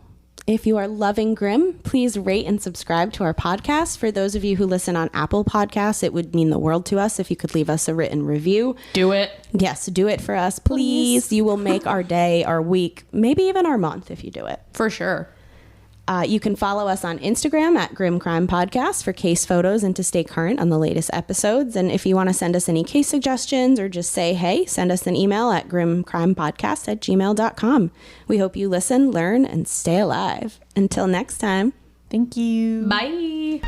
if you are loving Grimm, please rate and subscribe to our podcast. For those of you who listen on Apple Podcasts, it would mean the world to us if you could leave us a written review. Do it. Yes, do it for us, please. You will make our day, our week, maybe even our month if you do it. For sure. You can follow us on Instagram at Grim Crime Podcast for case photos and to stay current on the latest episodes. And if you want to send us any case suggestions or just say hey, send us an email at grimcrimepodcast@gmail.com. We hope you listen, learn, and stay alive. Until next time. Thank you. Bye.